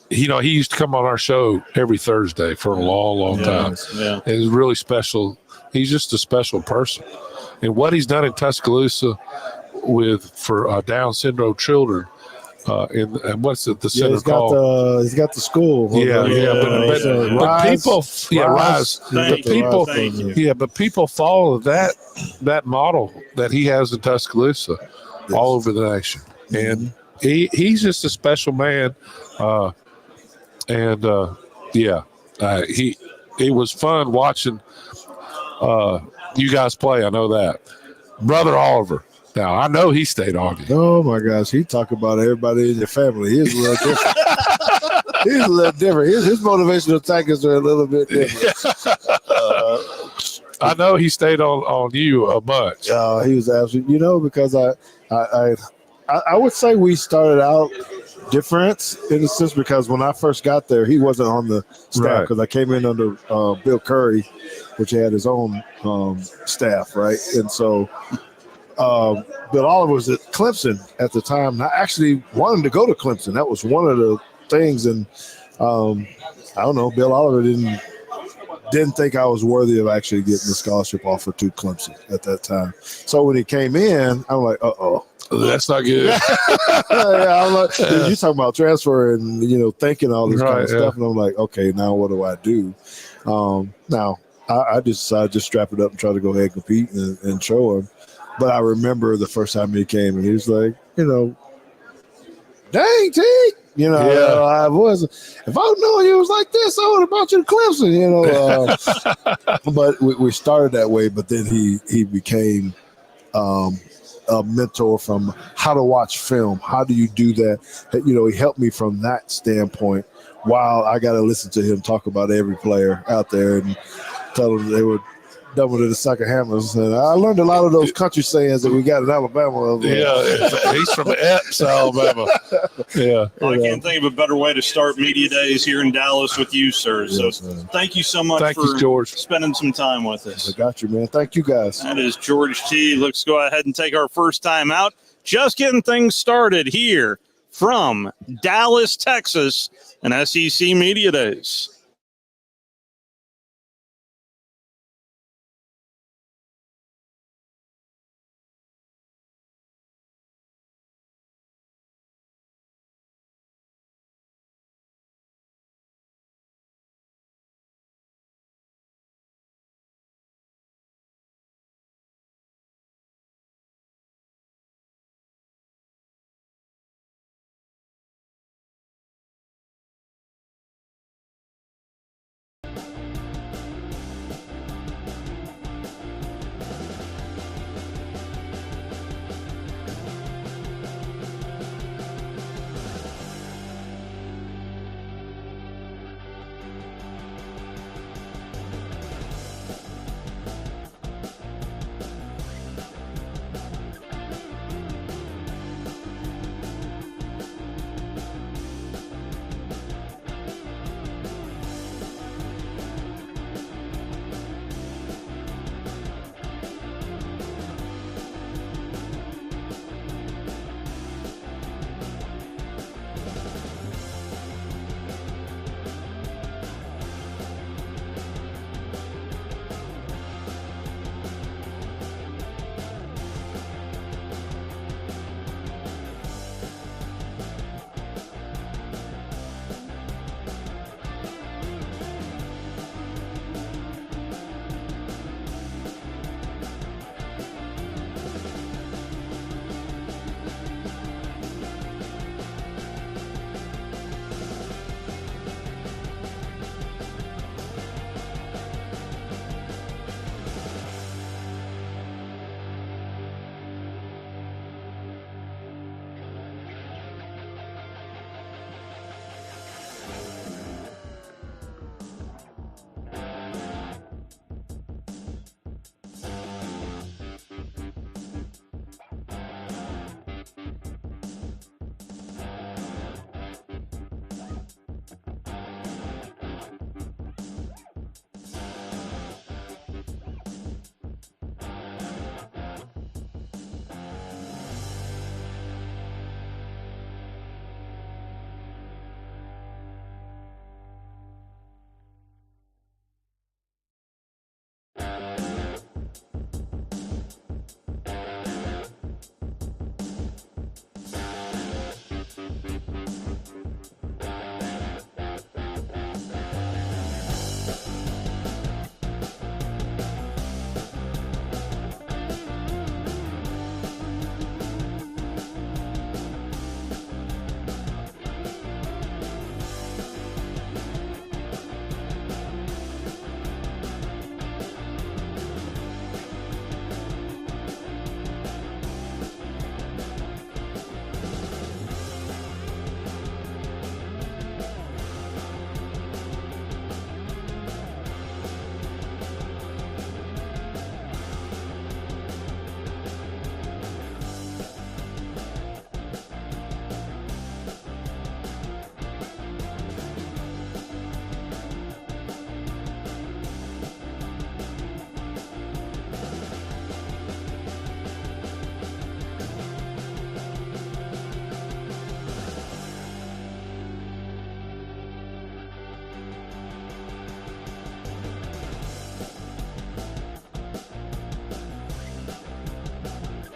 he used to come on our show every Thursday for a long time. Yeah. It was really special. He's just a special person, and what he's done in Tuscaloosa for Down syndrome children. And what's it? The center called? He's got the school. But people, Rise. But people follow that model that he has in Tuscaloosa, all over the nation, and he's just a special man. It was fun watching you guys play. I know that, Brother Oliver. Now, I know he stayed on you. Oh, my gosh. He talked about everybody in your family. He's a little different. His motivational tactics are a little bit different. I know he stayed on you a bunch. He was absolutely, because I would say we started out different in a sense, because when I first got there, he wasn't on the staff, because I came in under Bill Curry, which had his own staff, right? And so Bill Oliver was at Clemson at the time, and I actually wanted to go to Clemson. That was one of the things, and I don't know, Bill Oliver didn't think I was worthy of actually getting the scholarship offer to Clemson at that time. So when he came in, I'm like, uh-oh. That's not good. I'm like, you talking about transfer and, thinking all this kind of stuff, and I'm like, okay, now what do I do? Now, I just decided to strap it up and try to go ahead and compete and show him. But I remember the first time he came, and he was like, dang, T. I was. If I knew he was like this, I would have brought you to Clemson. But we started that way. But then he became a mentor from how to watch film. How do you do that? He helped me from that standpoint. While I got to listen to him talk about every player out there and tell them they were double to the sucker hammers. And I learned a lot of those country sayings that we got in Alabama. Yeah, he's from Epps, Alabama. Yeah. Well, I can't think of a better way to start media days here in Dallas with you, sir. So Yes, man. thank you so much Thank for you, George. spending some time with I us. got you, man. Thank you, guys. That is George T. Let's go ahead and take our first time out. Just getting things started here from Dallas, Texas, and SEC Media Days.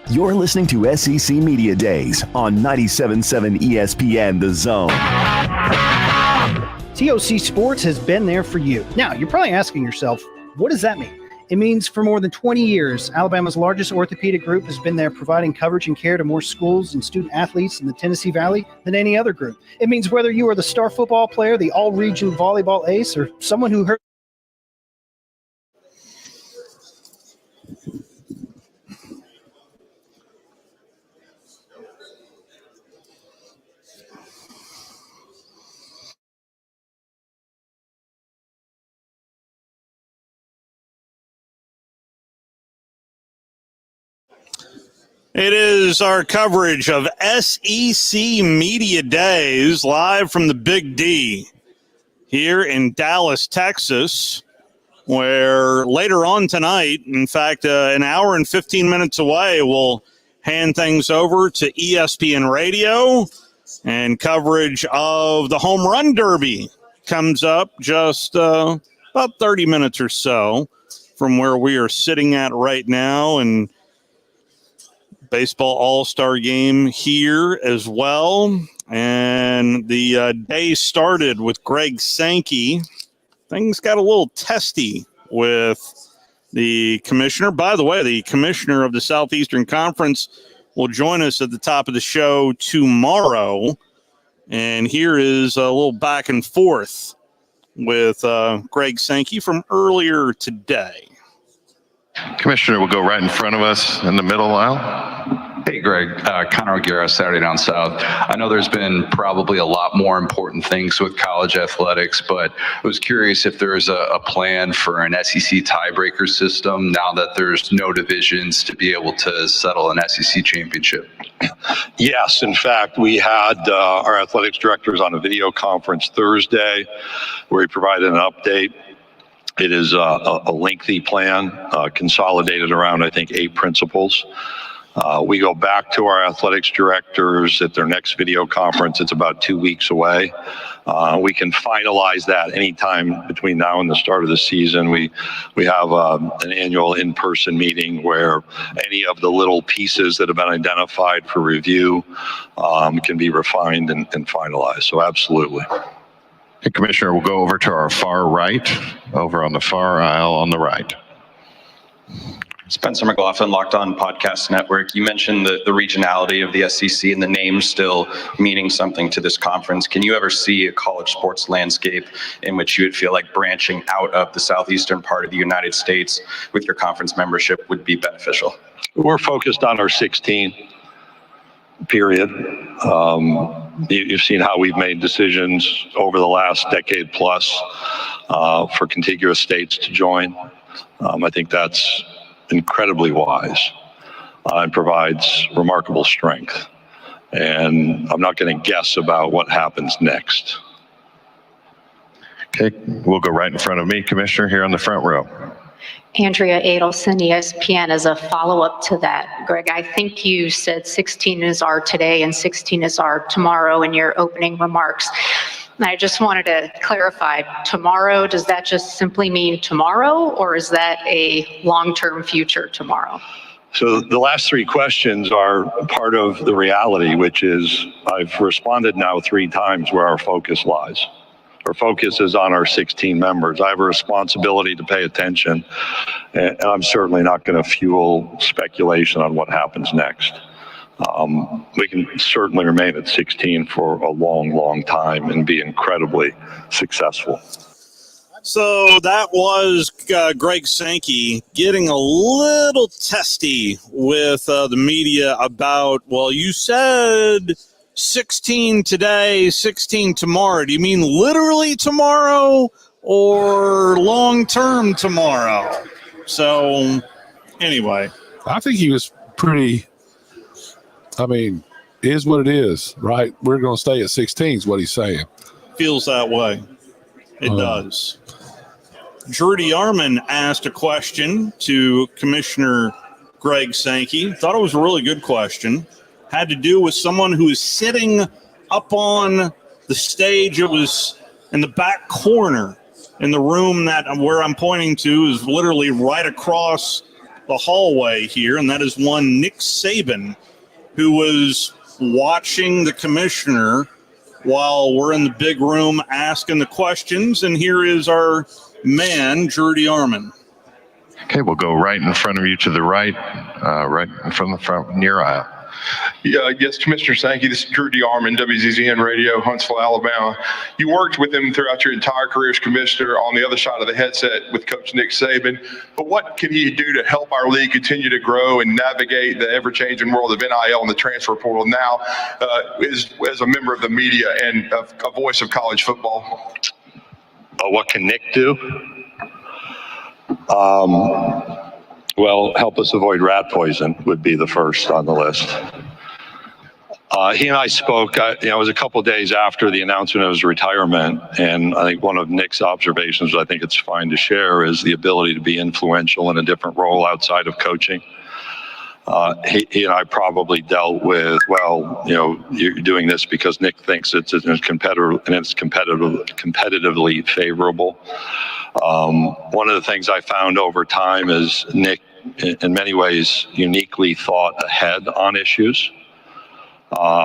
You're listening to SEC Media Days on 97.7 ESPN The Zone. TOC Sports has been there for you. Now, you're probably asking yourself, what does that mean? It means for more than 20 years, Alabama's largest orthopedic group has been there providing coverage and care to more schools and student athletes in the Tennessee Valley than any other group. It means whether you are the star football player, the all-region volleyball ace, or someone who hurt It is our coverage of SEC Media Days live from the Big D here in Dallas, Texas, where later on tonight, in fact, an hour and 15 minutes away, we'll hand things over to ESPN Radio, and coverage of the Home Run Derby comes up just about 30 minutes or so from where we are sitting at right now, and baseball all-star game here as well. And the day started with Greg Sankey. Things got a little testy with the commissioner. By the way, the commissioner of the Southeastern Conference will join us at the top of the show tomorrow. And here is a little back and forth with Greg Sankey from earlier today. Commissioner will go right in front of us in the middle aisle. Hey, Greg. Connor O'Gara, Saturday Down South. I know there's been probably a lot more important things with college athletics, but I was curious if there's a plan for an SEC tiebreaker system now that there's no divisions to be able to settle an SEC championship. Yes, in fact, we had our athletics directors on a video conference Thursday where we provided an update. It is a lengthy plan, consolidated around, I think, 8 principles. We go back to our athletics directors at their next video conference. It's about 2 weeks away. We can finalize that anytime between now and the start of the season. We have an annual in-person meeting where any of the little pieces that have been identified for review can be refined and finalized. So absolutely. Hey, Commissioner, we'll go over to our far right, over on the far aisle on the right. Spencer McLaughlin, Locked On Podcast Network. You mentioned the regionality of the SEC and the name still meaning something to this conference. Can you ever see a college sports landscape in which you would feel like branching out of the southeastern part of the United States with your conference membership would be beneficial? We're focused on our 16, period. You've seen how we've made decisions over the last decade plus for contiguous states to join. I think that's incredibly wise and provides remarkable strength. And I'm not going to guess about what happens next. Okay, we'll go right in front of me, Commissioner, here on the front row. Andrea Adelson, ESPN. As a follow-up to that, Greg, I think you said 16 is our today and 16 is our tomorrow in your opening remarks. And I just wanted to clarify, tomorrow, does that just simply mean tomorrow, or is that a long-term future tomorrow? So the last 3 questions are part of the reality, which is I've responded now 3 times where our focus lies. Our focus is on our 16 members. I have a responsibility to pay attention, and I'm certainly not going to fuel speculation on what happens next. We can certainly remain at 16 for a long, long time and be incredibly successful. So that was Greg Sankey getting a little testy with the media about, well, you said 16 today, 16 tomorrow. Do you mean literally tomorrow or long-term tomorrow? So anyway. I think he was pretty, is what it is, right? We're going to stay at 16 is what he's saying. Feels that way. It does. Drudy Armand asked a question to Commissioner Greg Sankey. Thought it was a really good question. Had to do with someone who is sitting up on the stage. It was in the back corner in the room that where I'm pointing to is literally right across the hallway here, and that is one Nick Saban, who was watching the commissioner while we're in the big room asking the questions. And here is our man, Drudy Armand. Okay, we'll go right in front of you to the right, right in front of the front near aisle. Yes, Commissioner Sankey, this is Drudy Armand, WZZN Radio, Huntsville, Alabama. You worked with him throughout your entire career as commissioner on the other side of the headset with Coach Nick Saban. But what can he do to help our league continue to grow and navigate the ever-changing world of NIL and the transfer portal now as a member of the media and a voice of college football? What can Nick do? Well, help us avoid rat poison would be the first on the list. He and I spoke, it was a couple of days after the announcement of his retirement. And I think one of Nick's observations, I think it's fine to share, is the ability to be influential in a different role outside of coaching. He and I probably dealt with, you're doing this because Nick thinks it's competitively favorable. One of the things I found over time is Nick, in many ways, uniquely thought ahead on issues.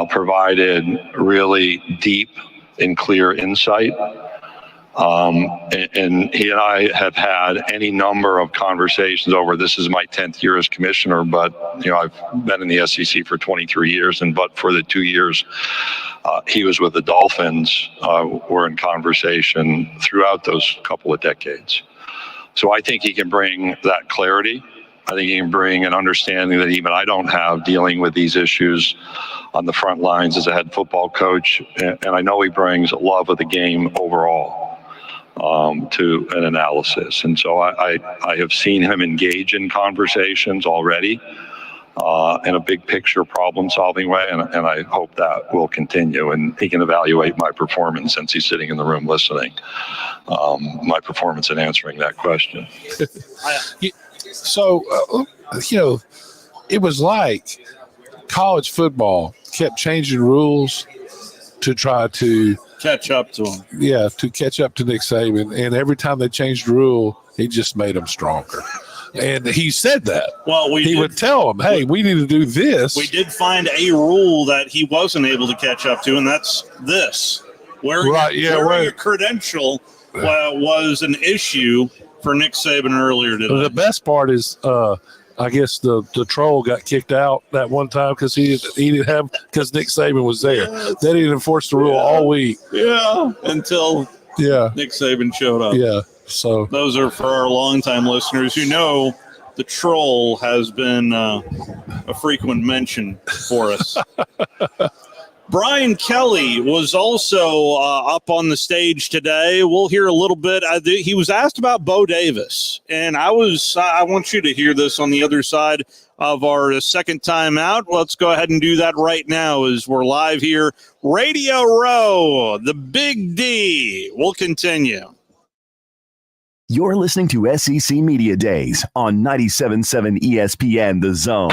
Provided really deep and clear insight. And he and I have had any number of conversations over, this is my 10th year as commissioner, but I've been in the SEC for 23 years, but for the 2 years he was with the Dolphins, we're in conversation throughout those couple of decades. So I think he can bring that clarity. I think he can bring an understanding that even I don't have dealing with these issues on the front lines as a head football coach. And I know he brings a love of the game overall to an analysis. And so I have seen him engage in conversations already in a big picture problem solving way. And I hope that will continue. And he can evaluate my performance, since he's sitting in the room listening, my performance in answering that question. So, it was like college football kept changing rules to try to catch up to him. Yeah, to catch up to Nick Saban. And every time they changed the rule, it just made them stronger. And he said that. Well, he would tell them, hey, we need to do this. We did find a rule that he wasn't able to catch up to, and that's this. Wearing a credential was an issue for Nick Saban earlier today. The best part is, I guess the troll got kicked out that one time because he didn't have, because Nick Saban was there. They didn't enforce the rule all week. Yeah, until Nick Saban showed up. Yeah, so those are for our longtime listeners who know the troll has been a frequent mention for us. Brian Kelly was also up on the stage today. We'll hear a little bit. He was asked about Bo Davis, and I want you to hear this on the other side of our second time out. Let's go ahead and do that right now as we're live here. Radio Row, the Big D. We'll continue. You're listening to SEC Media Days on 97.7 ESPN The Zone.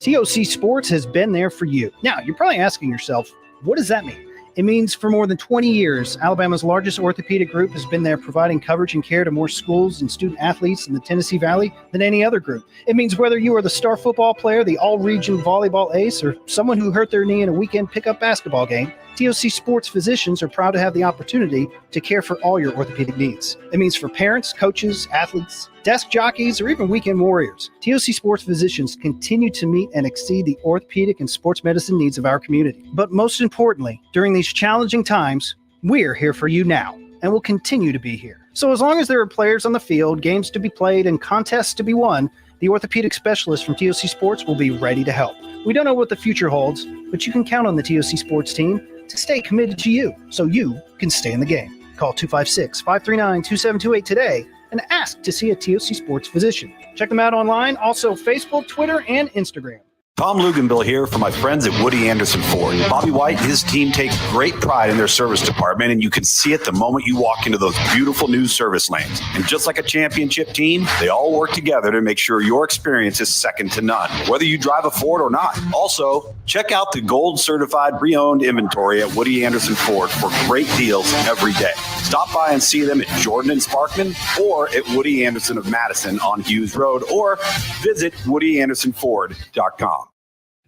TOC Sports has been there for you. Now, you're probably asking yourself, what does that mean? It means for more than 20 years, Alabama's largest orthopedic group has been there providing coverage and care to more schools and student athletes in the Tennessee Valley than any other group. It means whether you are the star football player, the all-region volleyball ace, or someone who hurt their knee in a weekend pickup basketball game, TOC Sports physicians are proud to have the opportunity to care for all your orthopedic needs. It means for parents, coaches, athletes, desk jockeys, or even weekend warriors, TOC Sports physicians continue to meet and exceed the orthopedic and sports medicine needs of our community. But most importantly, during these challenging times, we're here for you now and will continue to be here. So as long as there are players on the field, games to be played, and contests to be won, the orthopedic specialists from TOC Sports will be ready to help. We don't know what the future holds, but you can count on the TOC Sports team to stay committed to you so you can stay in the game. Call 256-539-2728 today and ask to see a TOC Sports physician. Check them out online, also Facebook, Twitter, and Instagram. Tom Luganville here for my friends at Woody Anderson Ford. Bobby White and his team take great pride in their service department, and you can see it the moment you walk into those beautiful new service lanes. And just like a championship team, they all work together to make sure your experience is second to none, whether you drive a Ford or not. Also, check out the gold certified pre-owned inventory at Woody Anderson Ford for great deals every day. Stop by and see them at Jordan and Sparkman or at Woody Anderson of Madison on Hughes Road, or visit WoodyAndersonFord.com.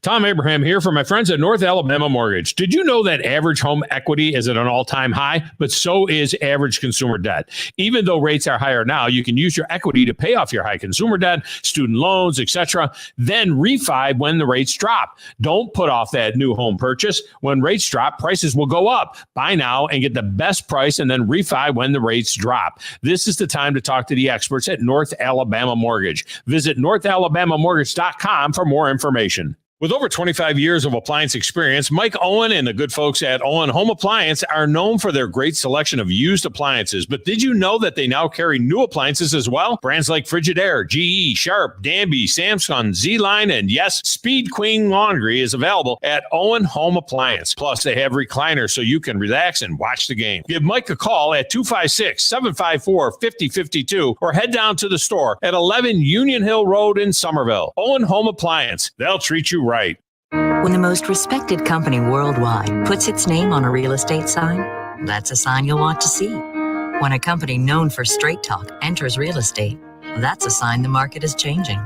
Tom Abraham here for my friends at North Alabama Mortgage. Did you know that average home equity is at an all-time high, but so is average consumer debt? Even though rates are higher now, you can use your equity to pay off your high consumer debt, student loans, etc., then refi when the rates drop. Don't put off that new home purchase. When rates drop, prices will go up. Buy now and get the best price and then refi when the rates drop. This is the time to talk to the experts at North Alabama Mortgage. Visit NorthAlabamaMortgage.com for more information. With over 25 years of appliance experience, Mike Owen and the good folks at Owen Home Appliance are known for their great selection of used appliances. But did you know that they now carry new appliances as well? Brands like Frigidaire, GE, Sharp, Danby, Samsung, Z-Line, and yes, Speed Queen Laundry is available at Owen Home Appliance. Plus, they have recliners so you can relax and watch the game. Give Mike a call at 256-754-5052 or head down to the store at 11 Union Hill Road in Somerville. Owen Home Appliance. They'll treat you right. When the most respected company worldwide puts its name on a real estate sign, that's a sign you'll want to see. When a company known for straight talk enters real estate, that's a sign the market is changing.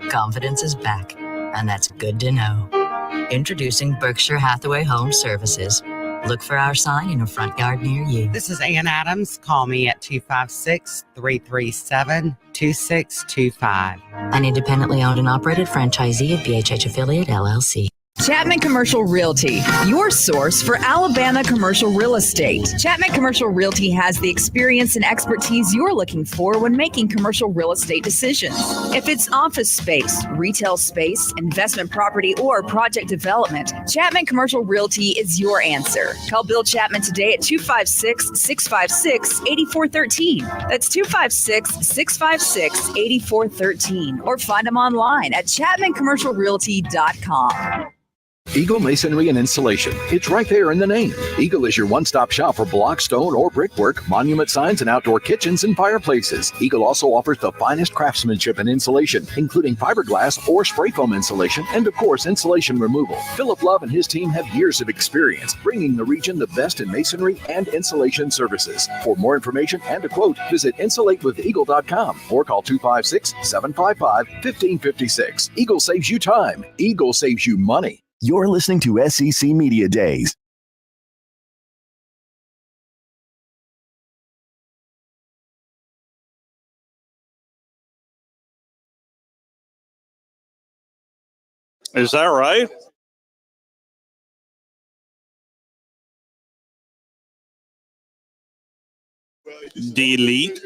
Confidence is back, and that's good to know. Introducing Berkshire Hathaway Home Services. Look for our sign in a front yard near you. This is Ann Adams. Call me at 256-337-2625. An independently owned and operated franchisee of BHH Affiliate LLC. Chapman Commercial Realty, your source for Alabama commercial real estate. Chapman Commercial Realty has the experience and expertise you're looking for when making commercial real estate decisions. If it's office space, retail space, investment property, or project development, Chapman Commercial Realty is your answer. Call Bill Chapman today at 256-656-8413. That's 256-656-8413. Or find them online at chapmancommercialrealty.com. Eagle Masonry and Insulation. It's right there in the name. Eagle is your one-stop shop for block, stone, or brickwork, monument signs, and outdoor kitchens and fireplaces. Eagle also offers the finest craftsmanship and insulation, including fiberglass or spray foam insulation, and of course, insulation removal. Philip Love and his team have years of experience bringing the region the best in masonry and insulation services. For more information and a quote, visit insulatewitheagle.com or call 256-755-1556. Eagle saves you time. Eagle saves you money. You're listening to SEC Media Days. Is that right? Delete.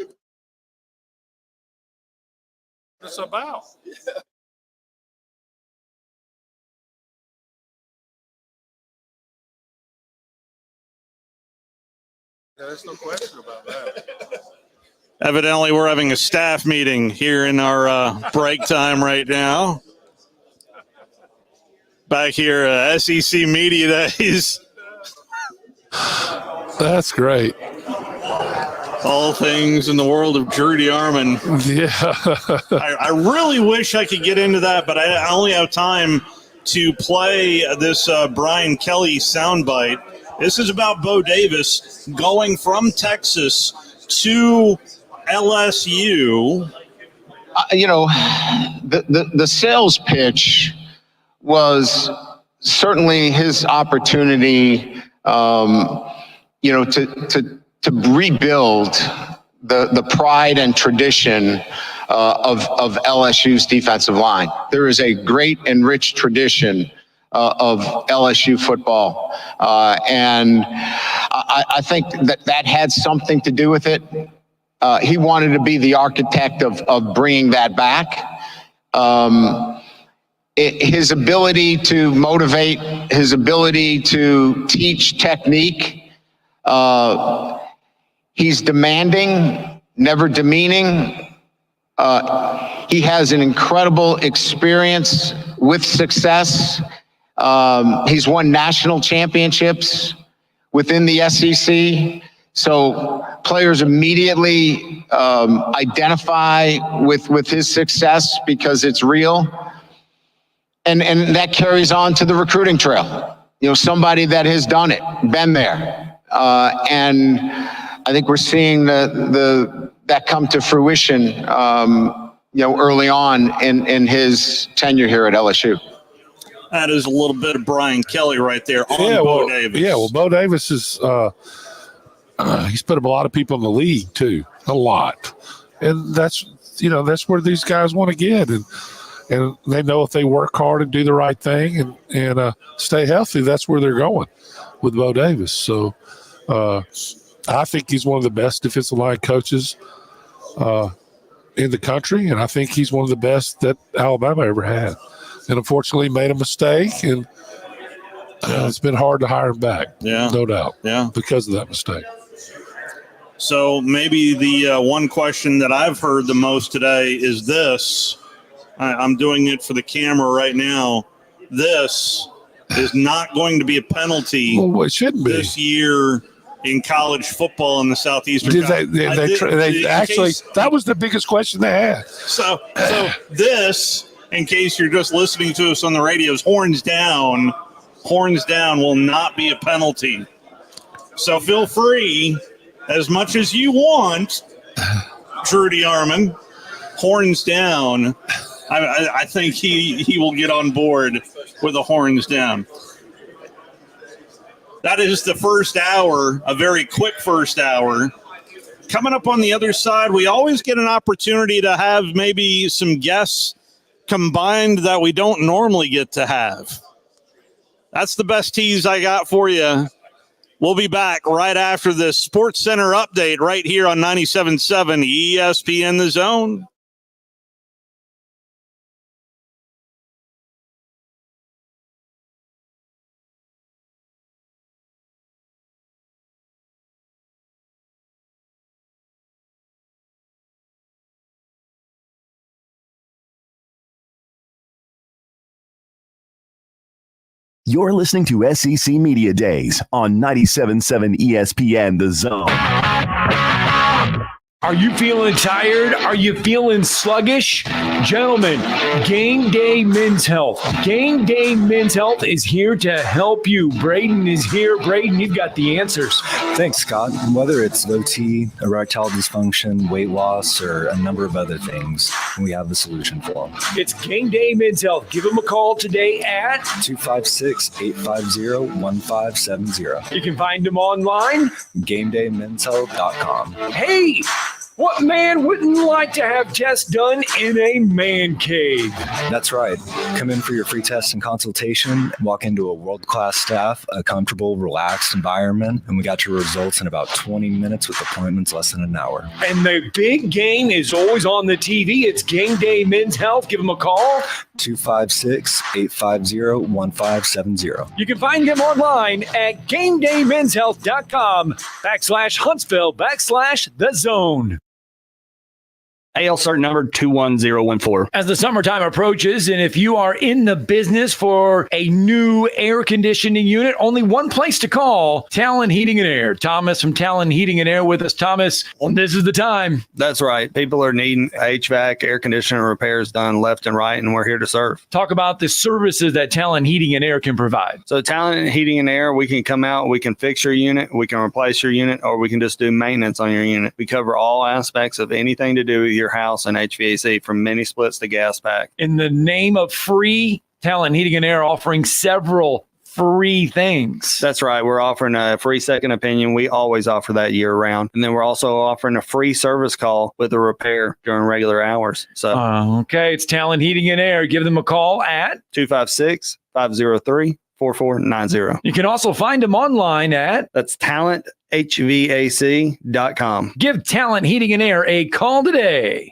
What's it about? There's no question about that. Evidently, we're having a staff meeting here in our break time right now. Back here at SEC Media Days. That's great. All things in the world of Drew Armand. Yeah. I really wish I could get into that, but I only have time to play this Brian Kelly soundbite. This is about Bo Davis going from Texas to LSU. The sales pitch was certainly his opportunity, to rebuild the pride and tradition of LSU's defensive line. There is a great and rich tradition of LSU football. And I think that had something to do with it. He wanted to be the architect of bringing that back. His ability to motivate, his ability to teach technique. He's demanding, never demeaning. He has an incredible experience with success. He's won national championships within the SEC. So players immediately identify with his success because it's real. And that carries on to the recruiting trail. Somebody that has done it, been there. And I think we're seeing that come to fruition, early on in his tenure here at LSU. That is a little bit of Brian Kelly right there on Bo Davis. Yeah, well, Bo Davis is he's put up a lot of people in the league too, a lot, and that's where these guys want to get, and they know if they work hard and do the right thing and stay healthy, that's where they're going with Bo Davis. So I think he's one of the best defensive line coaches in the country, and I think he's one of the best that Alabama ever had. and unfortunately made a mistake, and it's been hard to hire him back. Yeah. No doubt. Yeah. Because of that mistake. So maybe the one question that I've heard the most today is this. I'm doing it for the camera right now. This is not going to be a penalty Well, it shouldn't be. this year in college football in the Southeastern Did Conference. that was the biggest question they had. So this, in case you're just listening to us on the radios, horns down will not be a penalty. So feel free, as much as you want, Drew DeArmond, horns down. I think he will get on board with the horns down. That is the first hour, a very quick first hour. Coming up on the other side, we always get an opportunity to have maybe some guests combined that we don't normally get to have. That's the best tease I got for you. We'll be back right after this Sports Center update right here on 97.7 ESPN The Zone. You're listening to SEC Media Days on 97.7 ESPN The Zone. Are you feeling tired? Are you feeling sluggish? Gentlemen, Game Day Men's Health. Game Day Men's Health is here to help you. Braden is here. Braden, you've got the answers. Thanks, Scott. Whether it's low T, erectile dysfunction, weight loss, or a number of other things, we have the solution for them. It's Game Day Men's Health. Give them a call today at 256-850-1570. You can find them online. GameDayMen'sHealth.com. Hey! What man wouldn't like to have tests done in a man cave? That's right. Come in for your free test and consultation. Walk into a world-class staff, a comfortable, relaxed environment, and we got your results in about 20 minutes with appointments less than an hour. And the big game is always on the TV. It's Game Day Men's Health. Give them a call. 256-850-1570. You can find them online at GameDayMen'sHealth.com/Huntsville/The Zone. AL cert number 21014. As the summertime approaches, and if you are in the business for a new air conditioning unit, only one place to call, Talon Heating and Air. Thomas from Talon Heating and Air with us. Thomas, this is the time. That's right. People are needing HVAC, air conditioner repairs done left and right, and we're here to serve. Talk about the services that Talon Heating and Air can provide. So Talon Heating and Air, we can come out, we can fix your unit, we can replace your unit, or we can just do maintenance on your unit. We cover all aspects of anything to do with your house and HVAC, from mini splits to gas pack. In the name of free, Talon Heating and Air offering several free things. That's right. We're offering a free second opinion. We always offer that year round. And then we're also offering a free service call with a repair during regular hours. So okay, it's Talon Heating and Air. Give them a call at 256-503-4490. You can also find them online at talenthvac.com. Give Talon Heating and Air a call today.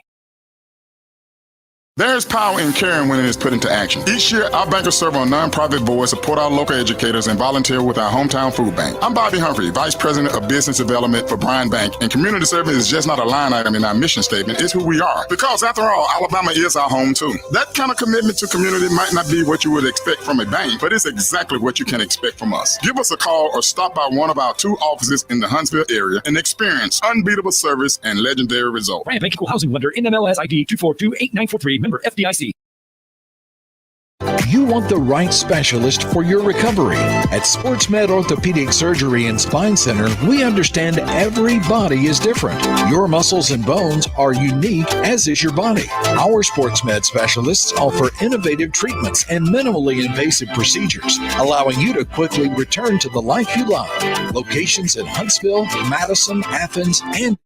There's power in caring when it is put into action. Each year, our bankers serve on nonprofit boards, support our local educators, and volunteer with our hometown food bank. I'm Bobby Humphrey, Vice President of Business Development for Bryan Bank, and community service is just not a line item in our mission statement, it's who we are. Because after all, Alabama is our home too. That kind of commitment to community might not be what you would expect from a bank, but it's exactly what you can expect from us. Give us a call or stop by one of our 2 offices in the Huntsville area and experience unbeatable service and legendary results. Bryan Bank Equal Housing Lender, NMLS ID 2428943, member FDIC. You want the right specialist for your recovery. At SportsMed Orthopedic Surgery and Spine Center, we understand every body is different. Your muscles and bones are unique, as is your body. Our SportsMed specialists offer innovative treatments and minimally invasive procedures, allowing you to quickly return to the life you love. Locations in Huntsville, Madison, Athens, and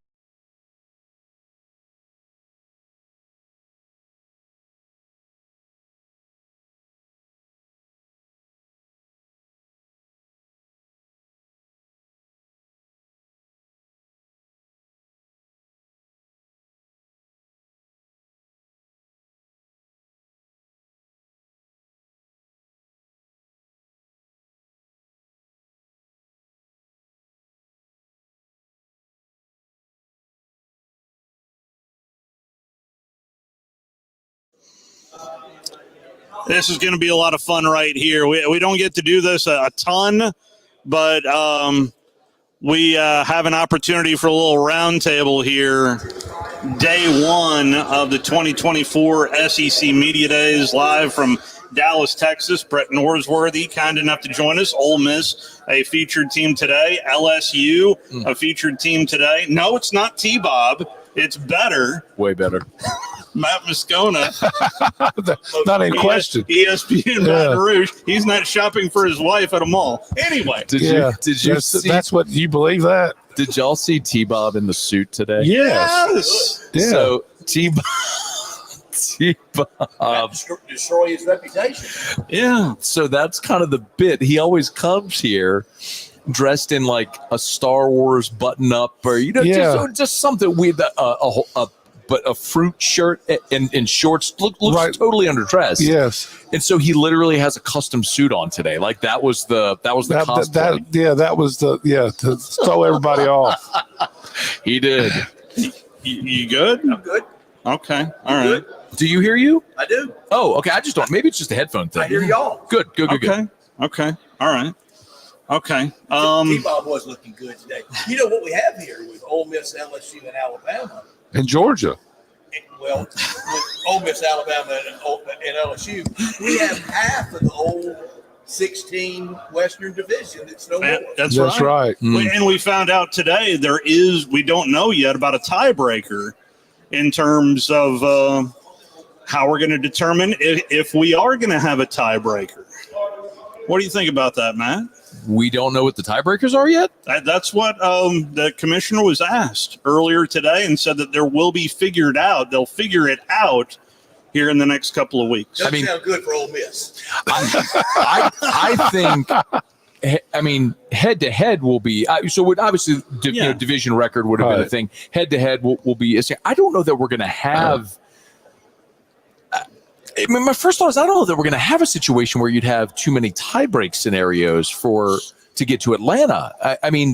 This is going to be a lot of fun right here. We don't get to do this a ton, but we have an opportunity for a little roundtable here. Day one of the 2024 SEC Media Days, live from Dallas, Texas. Brett Norsworthy, kind enough to join us. Ole Miss, a featured team today. LSU, a featured team today. No, it's not T-Bob. It's better. Way better. Matt Moscona. Not in question. ESPN Baton Rouge. He's not shopping for his wife at a mall. Anyway. Did you see, that's what you believe that? Did y'all see T-Bob in the suit today? Yes. Yeah. So T-Bob destroy his reputation. Yeah. So that's kind of the bit. He always comes here dressed in like a Star Wars button up, or just something with a fruit shirt and shorts. Looks Right. totally underdressed. Yes. And so he literally has a custom suit on today. Like that was the cosplay. That was to throw everybody off. He did. You good? I'm good. Okay. All right. Do you hear you? I do. Oh, okay. I just don't. Maybe it's just a headphone thing. I hear y'all. Good. Okay. Okay. All right. Okay. T-Bob was looking good today. You know what we have here with Ole Miss, LSU, and Alabama? In Georgia. Well, with Ole Miss, Alabama, and LSU, we have half of the old 16 Western Division. It's no more. That's right. And we found out today we don't know yet about a tiebreaker in terms of how we're going to determine if we are going to have a tiebreaker. What do you think about that, Matt? We don't know what the tiebreakers are yet? That's what the commissioner was asked earlier today, and said that there will be figured out. They'll figure it out here in the next couple of weeks. Doesn't sound good for Ole Miss. I think, head to head will be obviously division record would have been a thing. Head to head will be. I don't know that we're going to have. My first thought is I don't know that we're going to have a situation where you'd have too many tiebreak scenarios to get to Atlanta.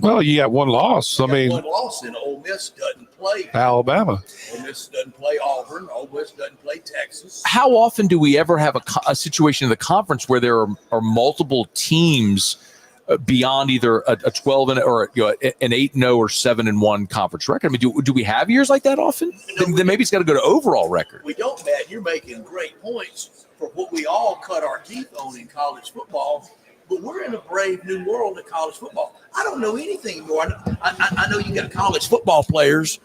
Well, you got one loss. One loss, and Ole Miss doesn't play Alabama. Ole Miss doesn't play Auburn. Ole Miss doesn't play Texas. How often do we ever have a situation in the conference where there are multiple teams beyond either a 12 or an 8-0 or 7-1 conference record? Do we have years like that often? Then maybe it's got to go to overall record. We don't, Matt. You're making great points for what we all cut our teeth on in college football. But we're in a brave new world of college football. I don't know anything more. I know you got college football players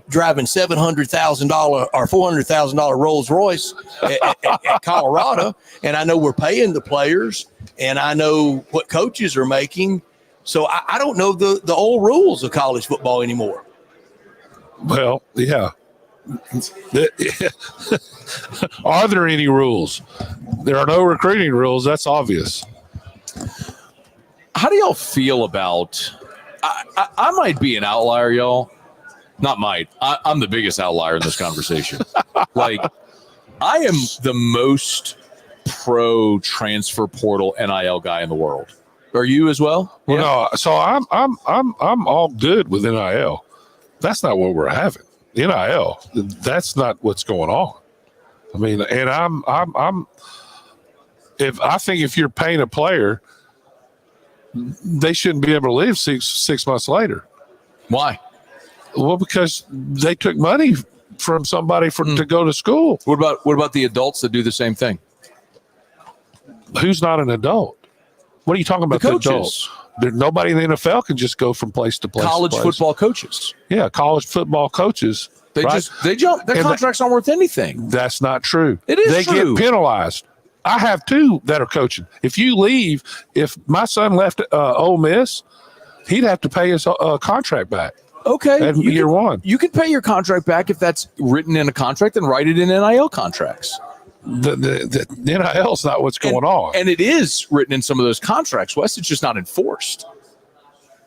driving $700,000 or $400,000 Rolls Royce at Colorado, and I know we're paying the players. And I know what coaches are making. So I don't know the old rules of college football anymore. Well, yeah. Are there any rules? There are no recruiting rules. That's obvious. How do y'all feel about I might be an outlier, y'all. Not might. I'm the biggest outlier in this conversation. Like, I am the most pro transfer portal NIL guy in the world. Are you as well? Well, no. So I'm all good with NIL. That's not what we're having. NIL. That's not what's going on. And I'm. If you're paying a player, they shouldn't be able to leave six months later. Why? Well, because they took money from somebody to go to school. What about the adults that do the same thing? Who's not an adult? What are you talking about? The adults. Nobody in the NFL can just go from place to place. College football coaches. Yeah, college football coaches. They jump. Their contracts aren't worth anything. That's not true. It is true. They get penalized. I have two that are coaching. If you leave, if my son left Ole Miss, he'd have to pay his contract back. Okay. At year one. You can pay your contract back if that's written in a contract, and write it in NIL contracts. The NIL is not what's going on. And it is written in some of those contracts, Wes. It's just not enforced.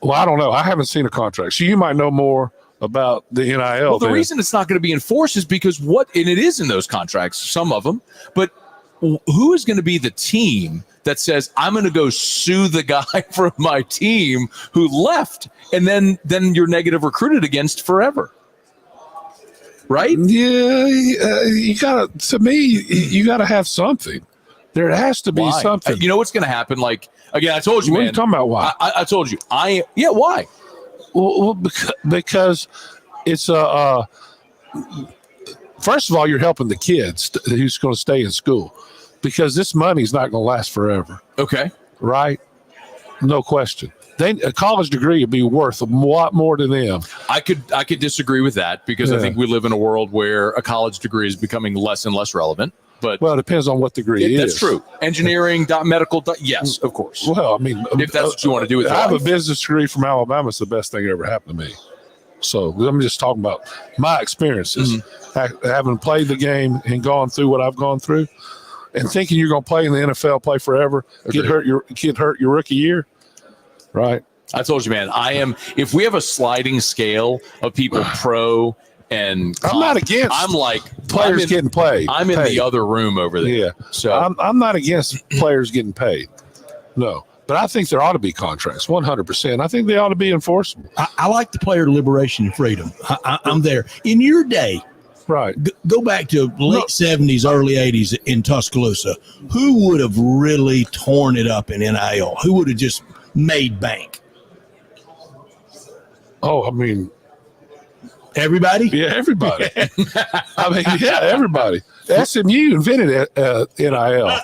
Well, I don't know. I haven't seen a contract. So you might know more about the NIL. Well, the reason it's not going to be enforced is because and it is in those contracts, some of them, but who is going to be the team that says, I'm going to go sue the guy from my team who left, and then you're negative recruited against forever? Right? Yeah, you gotta have something. There has to be Why? something. You know what's going to happen? Like, again, I told you, What man. are you talking about? Why? I told you. Why? Well, because it's first of all, you're helping the kids who's going to stay in school, because this money's not going to last forever. Okay. Right? No question. A college degree would be worth a lot more to them. I could disagree with that, because I Yeah. think we live in a world where a college degree is becoming less and less relevant. But Well, it depends on what degree it is. that's true. Engineering, medical, yes, of course. Well, I mean, if that's what you want to do with your I have life. a business degree from Alabama. It's the best thing that ever happened to me. So I'm just talking about my experiences, having played the game and gone through what I've gone through, and thinking you're going to play in the NFL, play forever, get hurt your rookie year, right? I told you, man. If we have a sliding scale of people pro and I'm not against. I'm like players getting paid. I'm in the other room over there. Yeah. So I'm not against players getting paid. No. But I think there ought to be contracts, 100%. I think they ought to be enforceable. I like the player liberation and freedom. I'm there. In your day, right? Go back to late 70s, early 80s in Tuscaloosa. Who would have really torn it up in NIL? Who would have just made bank? Oh, I mean, everybody? Yeah, everybody. I mean, yeah, everybody. SMU invented NIL.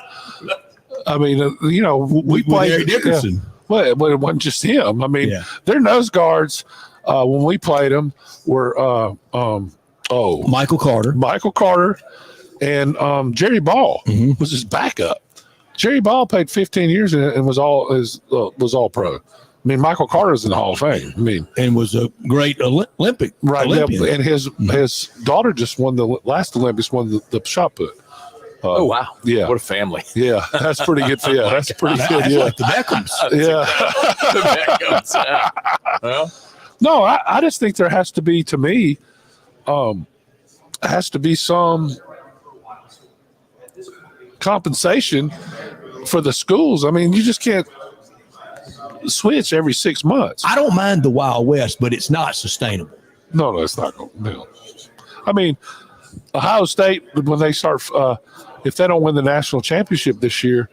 I mean, we played Eric Dickerson. Well, it wasn't just him. I mean, their nose guards when we played them were Michael Carter, and Jerry Ball was his backup. Jerry Ball played 15 years and was all pro. I mean, Michael Carter's in the Hall of Fame. I mean, and was a great Olympian. And his daughter just won the last Olympics, won the shot put. oh wow, yeah, what a family. Yeah, that's pretty good. Yeah, that's pretty good. That's Yeah, like the Beckhams. Yeah. The Beckhams. Yeah. Well, no, I just think there has to be, to me, has to be some compensation for the schools. I mean, you just can't switch every 6 months. I don't mind the Wild West, but it's not sustainable. No, it's not going to. I mean, Ohio State, when they start, if they don't win the national championship this year,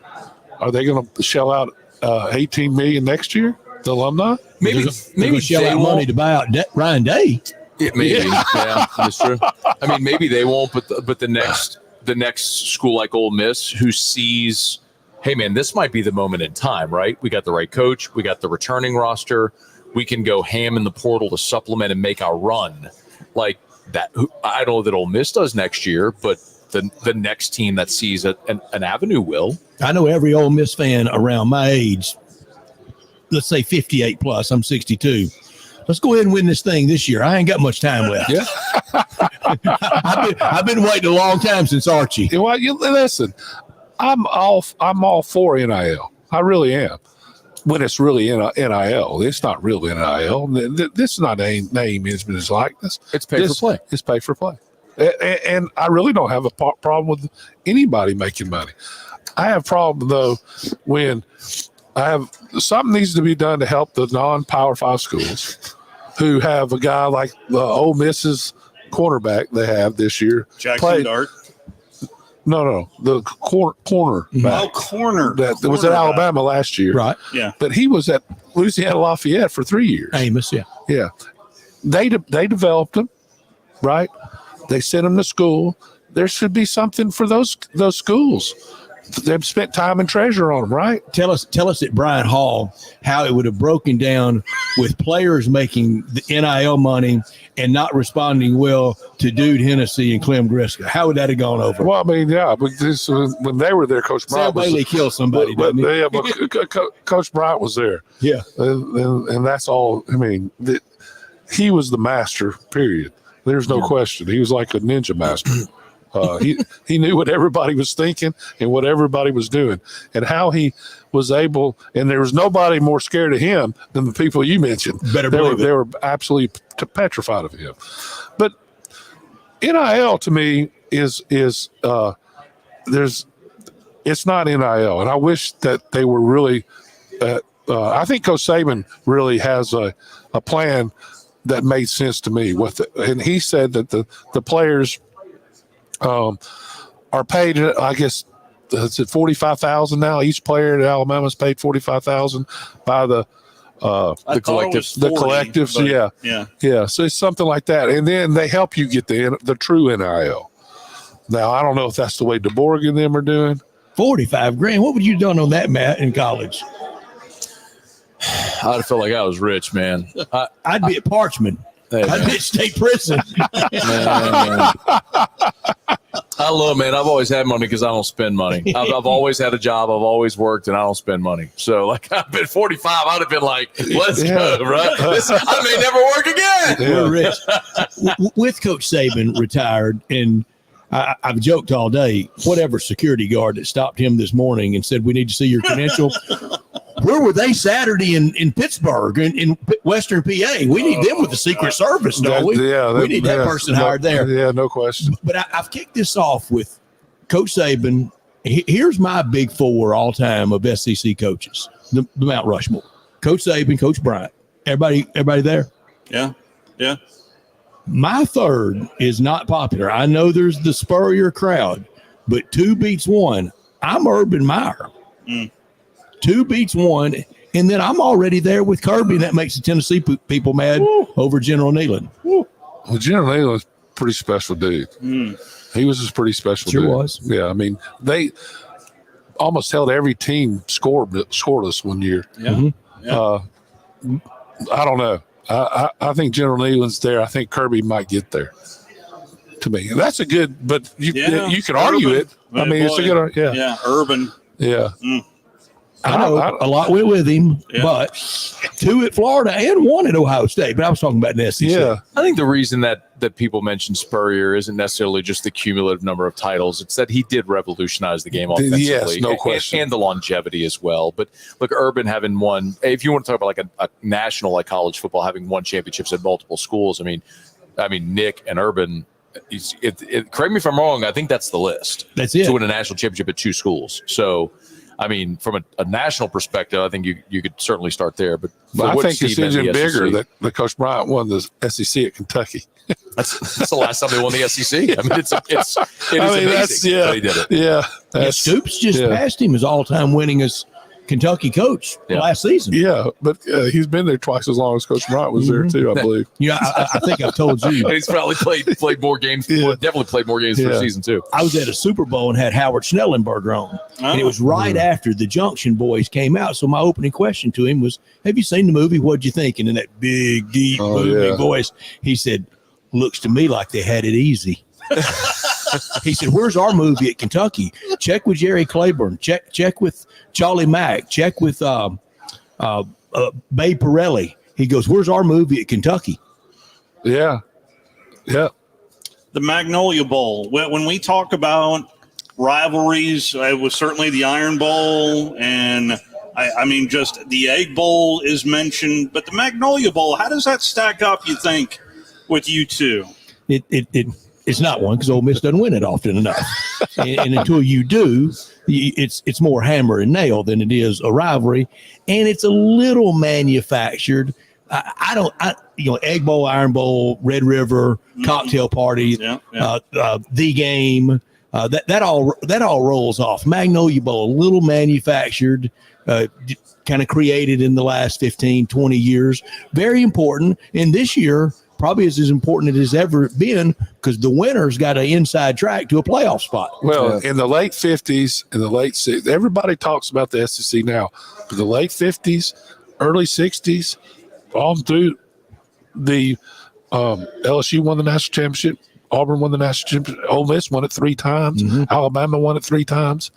are they going to shell out $18 million next year? The alumni? Maybe shell out money to buy out Ryan Day. Maybe, yeah, that's true. I mean, maybe they won't, but the next school like Ole Miss, who sees, hey man, this might be the moment in time, right? We got the right coach, we got the returning roster, we can go ham in the portal to supplement and make our run. Like that, I don't know that Ole Miss does next year, but the next team that sees an avenue will. I know every Ole Miss fan around my age, let's say 58 plus, I'm 62. Let's go ahead and win this thing this year. I ain't got much time left. Yeah. I've been waiting a long time since Archie. Well, listen, I'm all for NIL. I really am. When it's really NIL, it's not real NIL. This is not name, image, and likeness. It's pay for play. It's pay for play. And I really don't have a problem with anybody making money. I have a problem though when something needs to be done to help the non-Power 5 schools who have a guy like the Ole Miss's cornerback they have this year. Jackson Dart. No, the corner. Oh, corner. That was at Alabama last year. Right. Yeah. But he was at Louisiana Lafayette for 3 years. Amos, yeah. Yeah. They developed him, right? They sent him to school. There should be something for those schools. They've spent time and treasure on them, right? Tell us at Bryant Hall how it would have broken down with players making the NIL money and not responding well to Dude Hennessy and Clem Griska. How would that have gone over? Well, I mean, yeah, but when they were there, Coach Bryant Sam Bailey killed somebody, didn't he? Yeah, but Coach Bryant was there. Yeah. And that's all. I mean, he was the master, period. There's no question. He was like a ninja master. He knew what everybody was thinking and what everybody was doing and how he was able, and there was nobody more scared of him than the people you mentioned. Better believe it. They were absolutely petrified of him. But NIL to me is it's not NIL, and I wish that they were really. I think Coach Saban really has a plan that made sense to me and he said that the players are paid, I guess, It's at $45,000 now. Each player at Alabama's paid $45,000 by the collectives. The collectives, yeah. So it's something like that, and then they help you get the true NIL. Now I don't know if that's the way DeBorg and them are doing. $45,000. What would you have done on that, Matt, in college? I'd have felt like I was rich, man. I'd be at Parchman. I'd be at state prison. Man. I love, man. I've always had money because I don't spend money. I've always had a job. I've always worked, and I don't spend money. So, like, I've been 45. I'd have been like, let's go, right? I may never work again. We're rich. With Coach Saban retired, and I've joked all day, whatever security guard that stopped him this morning and said, we need to see your credential. Where were they Saturday in Pittsburgh, in Western PA? We need them with the Secret Service, don't we? We need that person hired there. Yeah, no question. But I've kicked this off with Coach Saban. Here's my big four all time of SEC coaches, the Mount Rushmore. Coach Saban, Coach Bryant. Everybody there? Yeah. My third is not popular. I know there's the Spurrier crowd, but 2 beats 1. I'm Urban Meyer. 2 beats 1, and then I'm already there with Kirby, and that makes the Tennessee people mad over General Neyland. Well, General Neyland's a pretty special dude. He was a pretty special dude. Sure was. Yeah, I mean, they almost held every team scoreless one year. Yeah. I don't know. I think General Neyland's there. I think Kirby might get there. To me, and that's a good. But you can argue Urban. it. I mean, it's a good. Yeah, Urban. Yeah. I know a lot went with him, but 2 at Florida and 1 at Ohio State. But I was talking about the SEC. Yeah. I think the reason that people mention Spurrier isn't necessarily just the cumulative number of titles. It's that he did revolutionize the game offensively. Yes, no question. And the longevity as well. But look, Urban having won, if you want to talk about like a national like college football, having won championships at multiple schools, I mean Nick and Urban, correct me if I'm wrong, I think that's the list. That's it. To win a national championship at 2 schools. So, I mean, from a national perspective, I think you could certainly start there. But I think it's even bigger that Coach Bryant won the SEC at Kentucky. That's the last time they won the SEC. I mean, it is amazing that he did it. Yeah. Stoops just passed him as all-time winningest Kentucky coach last season. Yeah, but he's been there twice as long as Coach Bryant was there too, I believe. Yeah, I think I've told you. He's probably played more games. Definitely played more games for season 2. I was at a Super Bowl and had Howard Schnellenberger on, and it was right after the Junction Boys came out. So my opening question to him was, "Have you seen the movie? What'd you think?" And in that big, deep, moving voice, he said, "Looks to me like they had it easy." He said, "Where's our movie at Kentucky? Check with Jerry Claiborne. Check with Charlie Mack. Check with Babe Pirelli." He goes, "Where's our movie at Kentucky?" Yeah. The Magnolia Bowl. When we talk about rivalries, it was certainly the Iron Bowl, and I mean, just the Egg Bowl is mentioned, but the Magnolia Bowl, how does that stack up, you think, with you two? It's not one because Ole Miss doesn't win it often enough, and until you do, it's more hammer and nail than it is a rivalry, and it's a little manufactured. Egg Bowl, Iron Bowl, Red River, Cocktail Party, the game, that all rolls off. Magnolia Bowl, a little manufactured, kind of created in the last 15, 20 years. Very important, and this year probably is as important as it's ever been because the winner's got an inside track to a playoff spot. Well, in the late 50s, in the late 60s, everybody talks about the SEC now, but the late 50s, early 60s, all through the LSU won the national championship, Auburn won the national championship, Ole Miss won it 3 times, Alabama won it 3 times.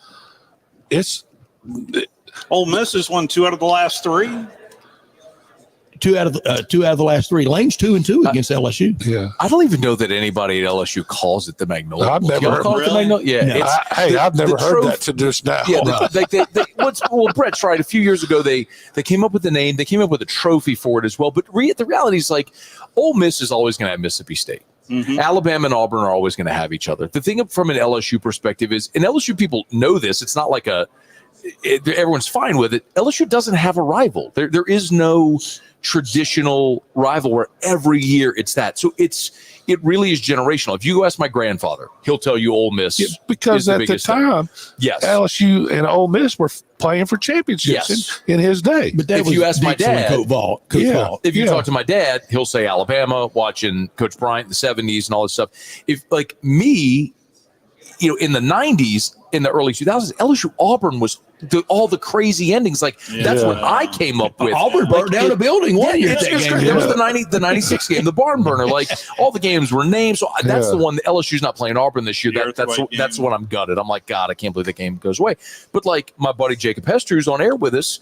Ole Miss has won 2 out of the last 3. 2 out of the last 3. Lane's 2-2 against LSU. Yeah, I don't even know that anybody at LSU calls it the Magnolia. I've never heard it the Magnolia. Yeah, no. I've never heard that to just now. Yeah, well, Brett's right. A few years ago, they came up with the name. They came up with a trophy for it as well. But the reality is, like, Ole Miss is always going to have Mississippi State. Alabama and Auburn are always going to have each other. The thing from an LSU perspective is, and LSU people know this. It's not like everyone's fine with it. LSU doesn't have a rival. There is no traditional rival where every year it's that. So it really is generational. If you ask my grandfather, he'll tell you Ole Miss because is the at the biggest time, yes, LSU and Ole Miss were playing for championships in his day. But if you ask my dad, if you talk to my dad, he'll say Alabama, watching Coach Bryant in the 70s and all this stuff. If like me, in the 90s, in the early 2000s, LSU Auburn was all the crazy endings. Like that's what I came up with. Auburn burned down a building one year. That was the 96 game, the barn burner. Like all the games were named. So that's the one. LSU's not playing Auburn this year. That's the one I'm gutted. I'm like, God, I can't believe the game goes away. But like my buddy Jacob Hester, who's on air with us,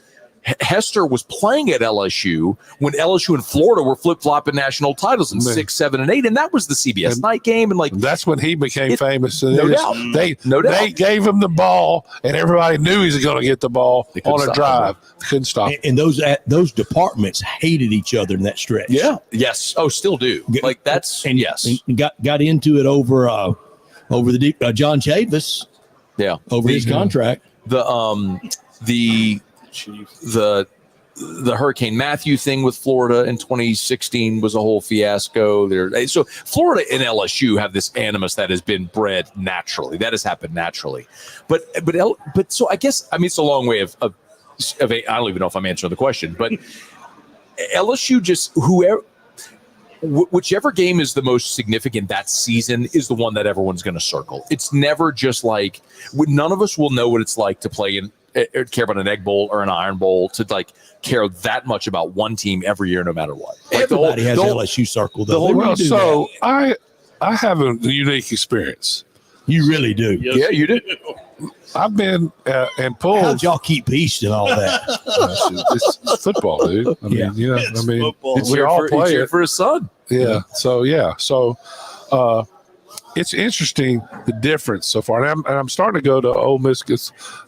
Hester was playing at LSU when LSU and Florida were flip-flopping national titles in 6, 7, and 8, and that was the CBS night game. And like that's when he became famous. And no doubt. They gave him the ball, and everybody knew he was going to get the ball on a drive. Couldn't stop. And those departments hated each other in that stretch. Yeah. Yes. Oh, still do. Like that's and got into it over the John Chavis. Yeah. Over his contract. The Hurricane Matthew thing with Florida in 2016 was a whole fiasco. So Florida and LSU have this animus that has been bred naturally. That has happened naturally. But so I guess it's a long way of I don't even know if I'm answering the question. But LSU just whichever game is the most significant that season is the one that everyone's going to circle. It's never just like none of us will know what it's like to play in. Care about an Egg Bowl or an Iron Bowl to like care that much about one team every year, no matter what. Like everybody has LSU circled. I have a unique experience. You really do. Yes, yeah, you do. I've been and pulled. How'd y'all keep peace and all that? It's football, dude. I mean, we all play it for his son. Yeah. So it's interesting the difference so far, and I'm starting to go to Ole Miss.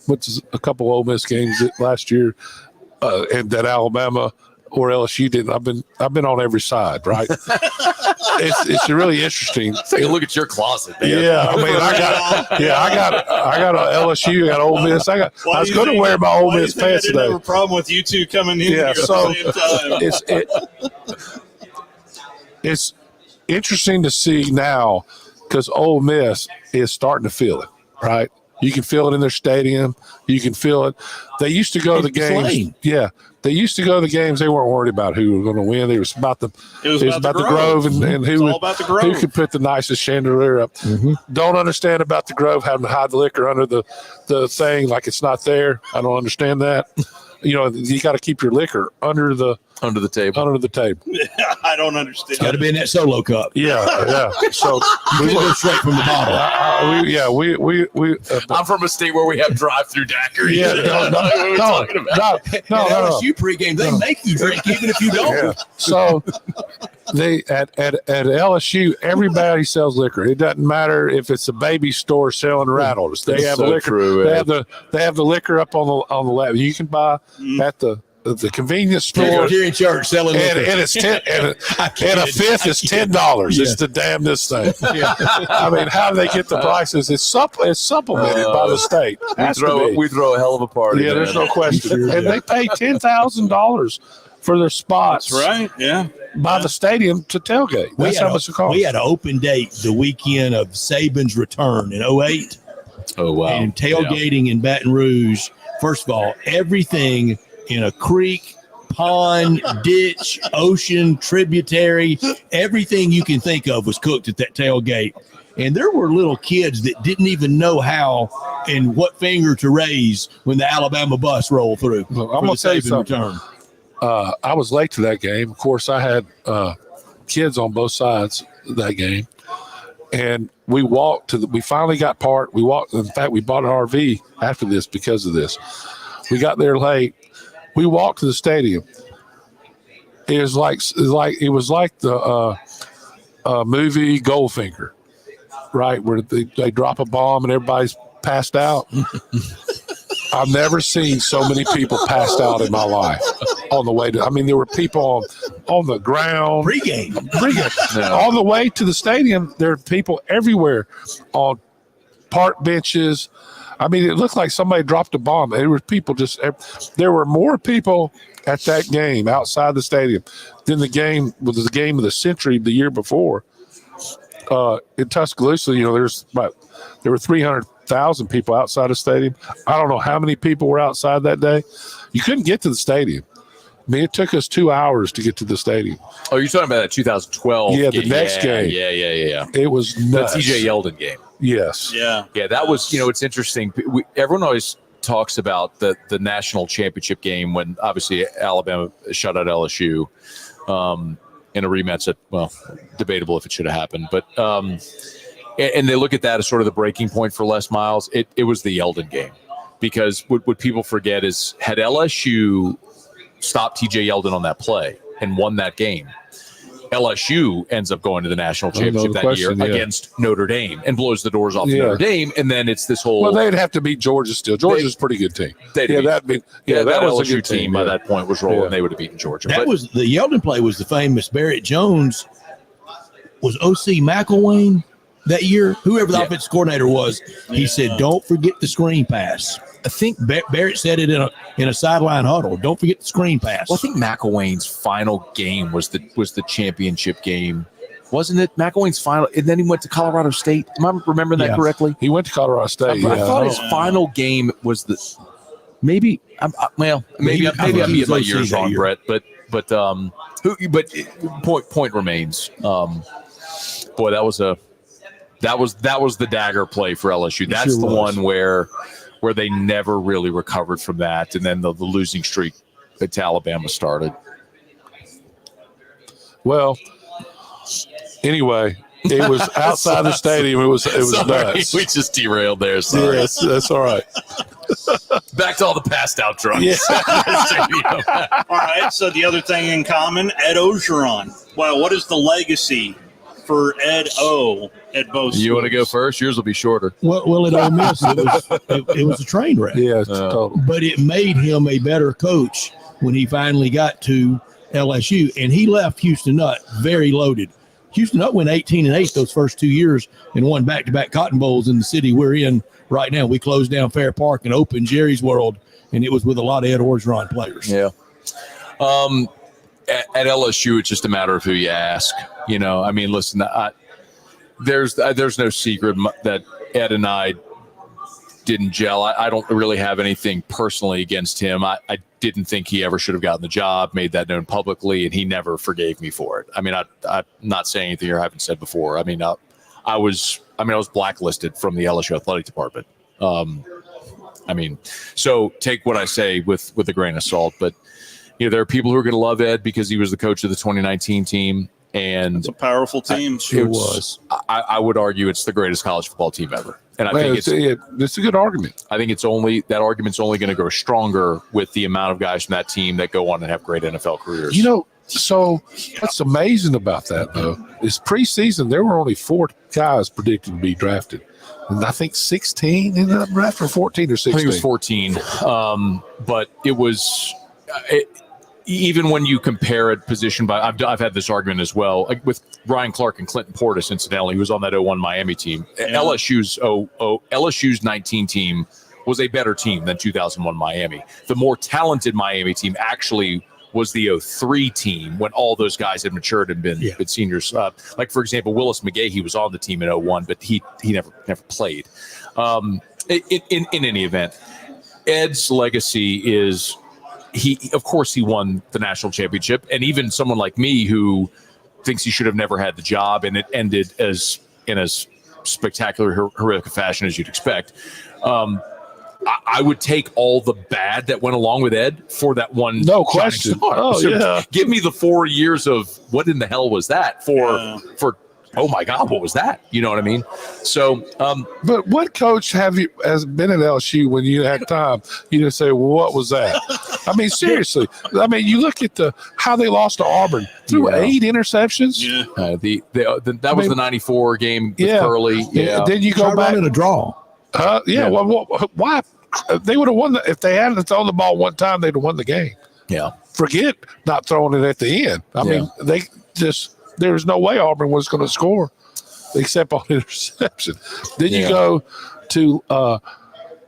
Went to a couple Ole Miss games last year, and that Alabama or LSU didn't. I've been on every side, right? it's really interesting. Take a look at your closet, man. Yeah, I mean, I got a LSU, I got Ole Miss. I was going to wear my Ole Miss pants today. I didn't have a problem with you two coming in here at the same time. It's interesting to see now. Because Ole Miss is starting to feel it, right? You can feel it in their stadium. You can feel it. They used to go to the games. Yeah, they used to go to the games. They weren't worried about who was going to win. It was about the Grove and who could put the nicest chandelier up. Mm-hmm. Don't understand about the Grove having to hide the liquor under the thing like it's not there. I don't understand that. You got to keep your liquor under the table. Under the table. I don't understand. It's got to be in that solo cup. Yeah. So we go straight from the bottle. I'm from a state where we have drive-through daiquiris. Yeah, no. LSU pregame, they make you drink even if you don't. Yeah. So they at LSU, everybody sells liquor. It doesn't matter if it's a baby store selling rattles. They have liquor. True, they have the liquor up on the lab. You can buy at the convenience store. Church selling liquor. And it's and a fifth is $10. It's the damnedest thing. I mean, how do they get the prices? It's supplemented by the state. We throw a hell of a party. Yeah, there's no question. And they pay $10,000 for their spots. That's right. Yeah. By the stadium to tailgate. That's how much it costs. We had an open date the weekend of Saban's return in 2008. Oh, wow. And tailgating in Baton Rouge. First of all, everything in a creek, pond, ditch, ocean, tributary, everything you can think of was cooked at that tailgate. And there were little kids that didn't even know how and what finger to raise when the Alabama bus rolled through. Well, I'm going to tell you something. I was late to that game. Of course, I had kids on both sides of that game. And we walked we finally got parked. We walked. In fact, we bought an RV after this because of this. We got there late. We walked to the stadium. It was like the movie Goldfinger, right? Where they drop a bomb and everybody's passed out. I've never seen so many people passed out in my life on the way to. I mean, there were people on the ground. Pre-game. Yeah. On the way to the stadium, there are people everywhere on park benches. I mean, it looked like somebody dropped a bomb. There were people there were more people at that game outside the stadium than the game was the game of the century the year before. In Tuscaloosa, there were 300,000 people outside the stadium. I don't know how many people were outside that day. You couldn't get to the stadium. I mean, it took us 2 hours to get to the stadium. Oh, you're talking about that 2012 Yeah, game. the next game. Yeah. It was nuts. The TJ Yeldon game. Yes. Yeah. Yeah, that was, it's interesting. Everyone always talks about the national championship game when obviously Alabama shut out LSU in a rematch that, debatable if it should have happened. But and they look at that as sort of the breaking point for Les Miles. It was the Yeldon game, because what people forget is had LSU stopped TJ Yeldon on that play and won that game, LSU ends up going to the national championship that year against Notre Dame and blows the doors off Notre Dame. And then it's this whole. Well, they'd have to beat Georgia still. Georgia's a pretty good team. That was a good team by that point was rolling. They would have beaten Georgia. That was the Yeldon play was the famous Barrett Jones. Was OC McElwain that year? Whoever the offensive coordinator was, he said, "Don't forget the screen pass." I think Barrett said it in a sideline huddle. Don't forget the screen pass. Well, I think McElwain's final game was the championship game, wasn't it? McElwain's final, and then he went to Colorado State. Am I remembering that correctly? He went to Colorado State. I thought his final game was maybe I'm being my years wrong, Brett. But point remains. Boy, that was the dagger play for LSU. That's the one where they never really recovered from that, and then the losing streak at Alabama started. Well, anyway, it was outside the stadium. It was nuts. We just derailed there. Sorry. Yes, that's all right. Back to all the passed out drunks. Yeah. All right. So the other thing in common, Ed Ogeron. Well, what is the legacy for Ed O at both schools? You want to go first? Yours will be shorter. Well, at Ole Miss, it was a train wreck. Yeah, totally. But it made him a better coach when he finally got to LSU, and he left Houston Nutt very loaded. Houston Nutt went 18-8 those first 2 years and won back-to-back Cotton Bowls in the city we're in right now. We closed down Fair Park and opened Jerry's World, and it was with a lot of Ed Orgeron players. Yeah. At LSU, it's just a matter of who you ask. I mean, listen, there's no secret that Ed and I didn't gel. I don't really have anything personally against him. I didn't think he ever should have gotten the job, made that known publicly, and he never forgave me for it. I mean, I'm not saying anything I haven't said before. I mean, I was blacklisted from the LSU athletic department. So take what I say with a grain of salt, but there are people who are going to love Ed because he was the coach of the 2019 team. And it's a powerful team. It was. I would argue it's the greatest college football team ever. And I think it's a good argument. I think that argument's only going to grow stronger with the amount of guys from that team that go on and have great NFL careers. So what's amazing about that, though, is preseason, there were only 4 guys predicted to be drafted. And I think 16 ended up drafted, or 14 or 16. I think it was 14. But it was even when you compare it position by, I've had this argument as well, like with Ryan Clark and Clinton Portis, incidentally, who was on that 01 Miami team. Yeah. LSU's 19 team was a better team than 2001 Miami. The more talented Miami team actually was the 03 team when all those guys had matured and been seniors. Like, for example, Willis McGahee, he was on the team in 01, but he never played. In any event, Ed's legacy is of course he won the national championship, and even someone like me who thinks he should have never had the job and it ended in as spectacular, horrific fashion as you'd expect. I would take all the bad that went along with Ed for that one. No question. Give me the 4 years of what in the hell was that for oh my God, what was that? You know what I mean? So, but what coach has been at LSU when you had time? You just say, well, what was that? I mean, seriously. I mean, you look at how they lost to Auburn through 8 interceptions. Yeah. That was the 94 game with Curley. Yeah. Then you go back in a draw. Well, why? They would have won if they hadn't thrown the ball one time. They'd have won the game. Yeah. Forget not throwing it at the end. I mean, they just. There's no way Auburn was going to score except on interception. Then you go to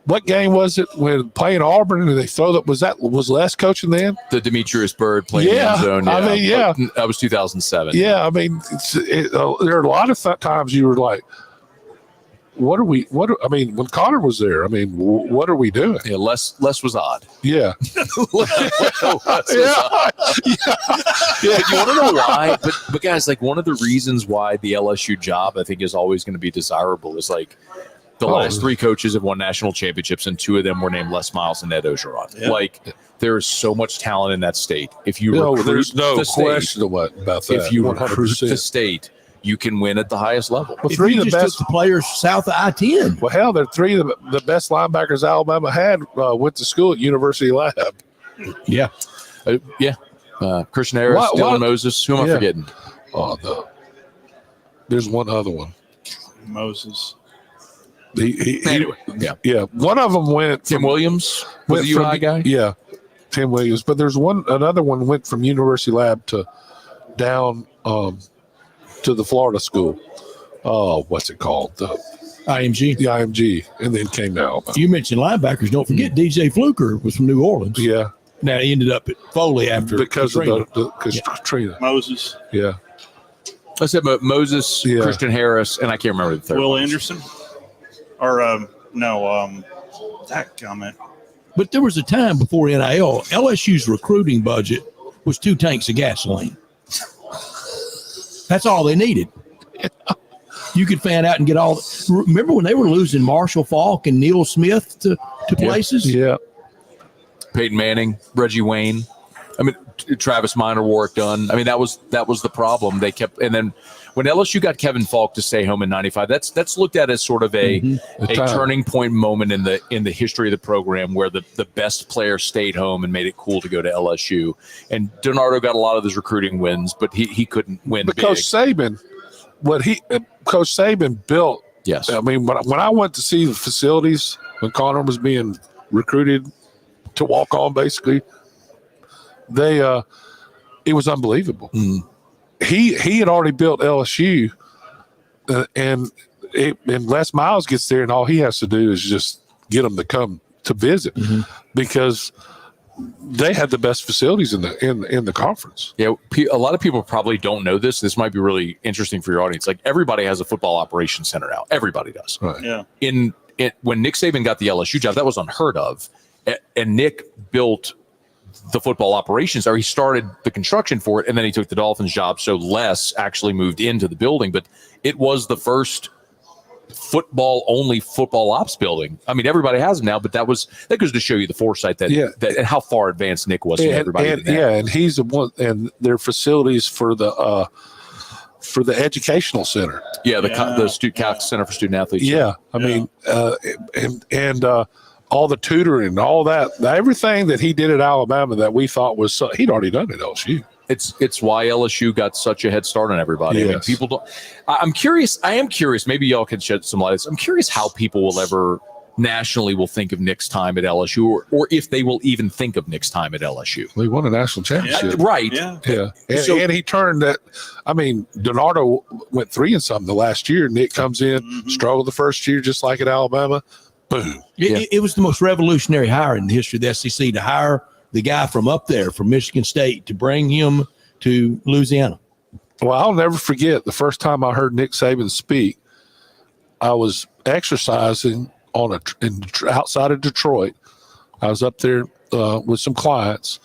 what game was it when playing Auburn and they throw that? Was Les coaching then? The Demetrius Byrd playing Yeah, end zone. I mean, yeah. That was 2007. Yeah, I mean, there are a lot of times you were like, "What are we? I mean, when Connor was there, I mean, what are we doing?" Yeah, Les was odd. Yeah, Yeah, you want to know why? But guys, like one of the reasons why the LSU job I think is always going to be desirable is like the last 3 coaches have won national championships, and 2 of them were named Les Miles and Ed Ogeron. Yeah. Like there is so much talent in that state. If you No, recruit there's no the state, question about that. if you recruit 100%. the state, you can win at the highest level. Well, 3 of the best players south of I-10. Well, hell, they're 3 of the best linebackers Alabama had went to school at University Lab. Yeah, Christian Harris, Dylan Moses. Who am I forgetting? Oh, there's one other one. Moses. Anyway, yeah. One of them went. Tim Williams was the UI guy. Yeah, Tim Williams. But there's another one went from University Lab to down to the Florida school. Oh, what's it called? The IMG. The IMG, and then came to Alabama. You mentioned linebackers. Don't forget DJ Fluker was from New Orleans. Yeah. Now he ended up at Foley after because Katrina. of Katrina. Moses. Yeah. I said Moses, Christian Harris, and I can't remember the third. Will one. Anderson? Or, no, that comment. But there was a time before NIL, LSU's recruiting budget was 2 tanks of gasoline. That's all they needed. You could fan out and get all. Remember when they were losing Marshall Falk and Neil Smith to places? Yeah. Peyton Manning, Reggie Wayne. I mean, Travis Minor wore it done. I mean, that was the problem. They kept, and then when LSU got Kevin Falk to stay home in '95, that's looked at as sort of a turning point moment in the history of the program where the best player stayed home and made it cool to go to LSU. And DiNardo got a lot of those recruiting wins, but he couldn't win. But big. Coach Saban, Coach Saban built. Yes. I mean, when I went to see the facilities when Connor was being recruited to walk on, basically, it was unbelievable. He had already built LSU, and Les Miles gets there, and all he has to do is just get them to come to visit because they had the best facilities in the conference. Yeah, a lot of people probably don't know this. This might be really interesting for your audience. Like everybody has a football operations center now. Everybody does. Right. Yeah. When Nick Saban got the LSU job, that was unheard of, and Nick built the football operations, or he started the construction for it, and then he took the Dolphins job. So Les actually moved into the building, but it was the first only football ops building. I mean, everybody has them now, but that goes to show you the foresight that and how far advanced Nick was from everybody. And he's the one, and their facilities for the educational center. Yeah, the Center for Student Athletes. Yeah, I mean, and all the tutoring, all that, everything that he did at Alabama that we thought was he'd already done at LSU. It's why LSU got such a head start on everybody. Yes. I mean, people don't. I am curious. Maybe y'all can shed some light. I'm curious how people will ever nationally will think of Nick's time at LSU, or if they will even think of Nick's time at LSU. He won a national championship, right? Yeah. And he turned that. I mean, DiNardo went 3 and something the last year. Nick comes in, struggled the first year, just like at Alabama. Boom. It was the most revolutionary hire in the history of the SEC to hire the guy from up there, from Michigan State, to bring him to Louisiana. Well, I'll never forget the first time I heard Nick Saban speak. I was exercising outside of Detroit. I was up there with some clients,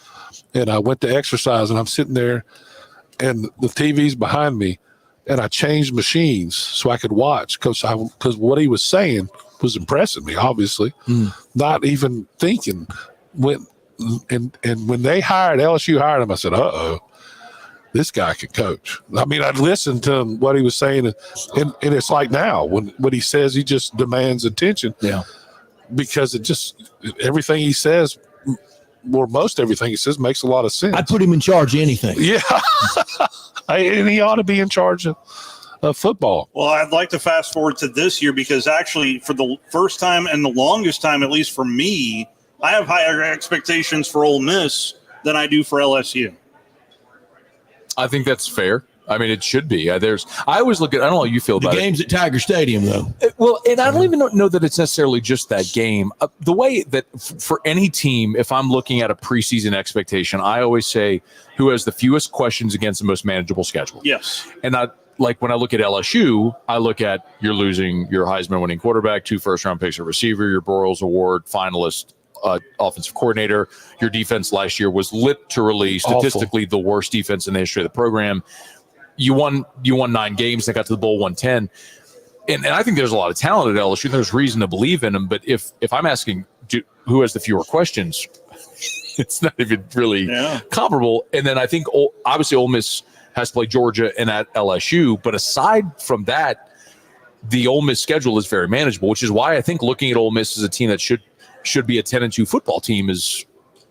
and I went to exercise, and I'm sitting there, and the TV's behind me, and I changed machines so I could watch because what he was saying was impressing me, obviously, not even thinking. When they LSU hired him, I said, this guy can coach. I mean, I'd listen to him, what he was saying, and it's like now when he says, he just demands attention. Yeah. Because everything he says, or most everything he says, makes a lot of sense. I'd put him in charge of anything. Yeah. And he ought to be in charge of football. Well, I'd like to fast forward to this year because actually for the first time and the longest time, at least for me, I have higher expectations for Ole Miss than I do for LSU. I think that's fair. I mean, it should be. I always look at. I don't know how you feel The about game's at Tiger Stadium, though. Well, and I don't even know that it's necessarily just that game. The way that for any team, if I'm looking at a preseason expectation, I always say who has the fewest questions against the most manageable schedule. Yes. And like when I look at LSU, I look at you're losing your Heisman winning quarterback, 2 first-round picks at receiver, your Broyles Award finalist offensive coordinator. Your defense last year was literally statistically the worst defense in the history of the program. You won 9 games. They got to the bowl 110. And I think there's a lot of talent at LSU. There's reason to believe in them. But if I'm asking who has the fewer questions, it's not even really comparable. And then I think obviously Ole Miss has to play Georgia and at LSU. But aside from that, the Ole Miss schedule is very manageable, which is why I think looking at Ole Miss as a team that should be a 10-2 football team is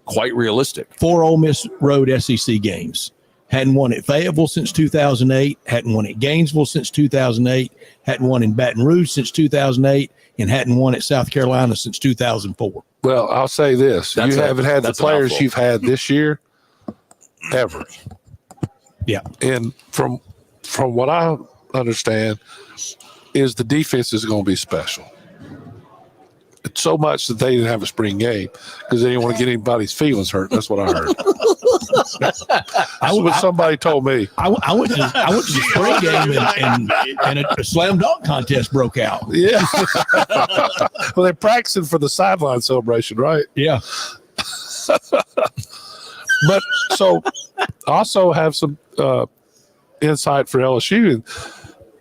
quite realistic. 4 Ole Miss road SEC games. Hadn't won at Fayetteville since 2008. Hadn't won at Gainesville since 2008. Hadn't won in Baton Rouge since 2008. And hadn't won at South Carolina since 2004. Well, I'll say this. You haven't had the players you've had this year ever. Yeah. And from what I understand is the defense is going to be special. It's so much that they didn't have a spring game because they didn't want to get anybody's feelings hurt. That's what I heard. That's what somebody told me. I went to the spring game and a slam dunk contest broke out. Yeah. Well, they're practicing for the sideline celebration, right? Yeah. But so also have some insight for LSU. And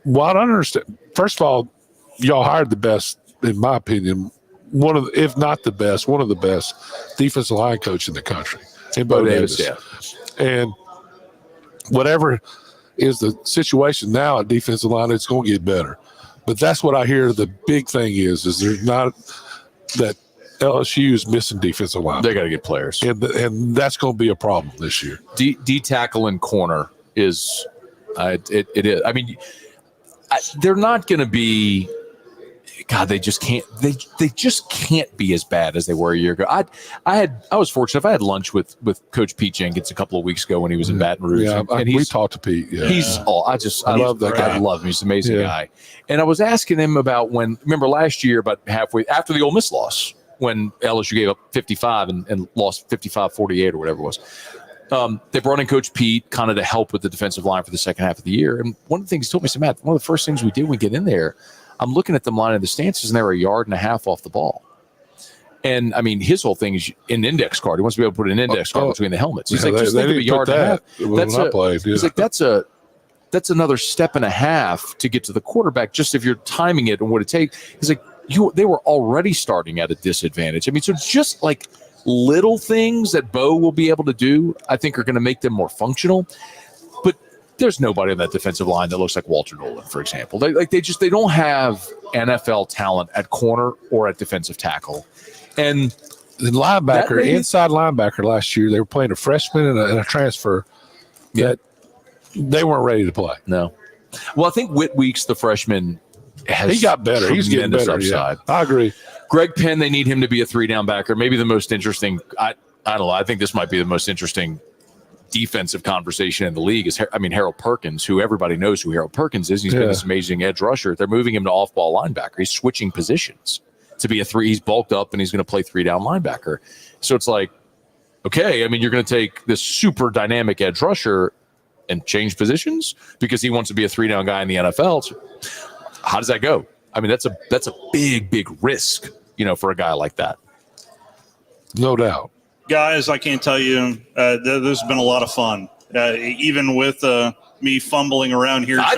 what I understand, first of all, y'all hired the best, in my opinion, one of the, if not the best, one of the best defensive line coach in the country. And Bo Davis. Yeah. And whatever is the situation now at defensive line, it's going to get better. But that's what I hear the big thing is there's not that LSU is missing defensive line. They got to get players. And that's going to be a problem this year. D tackle and corner is it is. I mean, they're not going to be. God, they just can't. They just can't be as bad as they were a year ago. I was fortunate. If I had lunch with Coach Pete Jenkins a couple of weeks ago when he was in Baton Rouge. Yeah, and we talked to Pete. Yeah. I love that guy. I love him. He's an amazing guy. And I was asking him about remember last year, about halfway after the Ole Miss loss, when LSU gave up 55 and lost 55-48 or whatever it was. They brought in Coach Pete kind of to help with the defensive line for the second half of the year. And one of the things he told me, said, Matt, one of the first things we did when we get in there, I'm looking at them lining the stances, and they're 1.5 yards off the ball. And, I mean, his whole thing is an index card. He wants to be able to put an index card between the helmets. He's like, just think of 1.5 yards. He's like, that's another step and a half to get to the quarterback, just if you're timing it and what it takes. He's like, they were already starting at a disadvantage. I mean, so just like little things that Bo will be able to do, I think are going to make them more functional. But there's nobody on that defensive line that looks like Walter Nolan, for example. They don't have NFL talent at corner or at defensive tackle. And the linebacker, inside linebacker last year, they were playing a freshman and a transfer that they weren't ready to play. No. Well, I think Whit Weeks, the freshman, he got better. He's getting better. Upside. Yeah, I agree. Greg Penn, they need him to be a 3-down backer. Maybe the most interesting. I don't know. I think this might be the most interesting defensive conversation in the league is, Harold Perkins, who everybody knows who Harold Perkins is. He's been this amazing edge rusher. They're moving him to off-ball linebacker. He's switching positions to be a 3. He's bulked up and he's going to play 3-down linebacker. So it's like, okay, you're going to take this super dynamic edge rusher and change positions because he wants to be a 3-down guy in the NFL. So how does that go? That's a big risk, for a guy like that. No doubt. Guys, I can't tell you, this has been a lot of fun. Even with me fumbling around here. I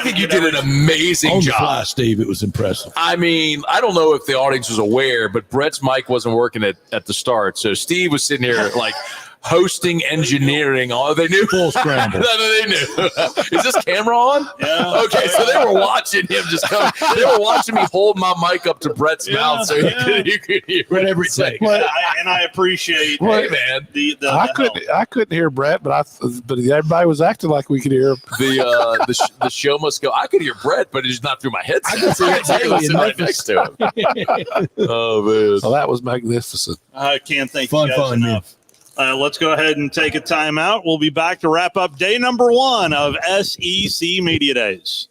think you did an amazing job. On the fly, Steve, it was impressive. I don't know if the audience was aware, but Brett's mic wasn't working at the start. So Steve was sitting here like hosting, engineering. They knew. Full scramble. They knew. Is this camera on? Yeah. Okay, so they were watching him just come. They were watching me hold my mic up to Brett's mouth so he could hear whatever it takes. And I appreciate hey, man. I couldn't hear Brett, but everybody was acting like we could hear him. The show must go. I could hear Brett, but it's not through my headset. I could see it right next to him. Oh man. Well, that was magnificent. I can't thank you guys enough. Let's go ahead and take a timeout. We'll be back to wrap up day number 1 of SEC Media Days.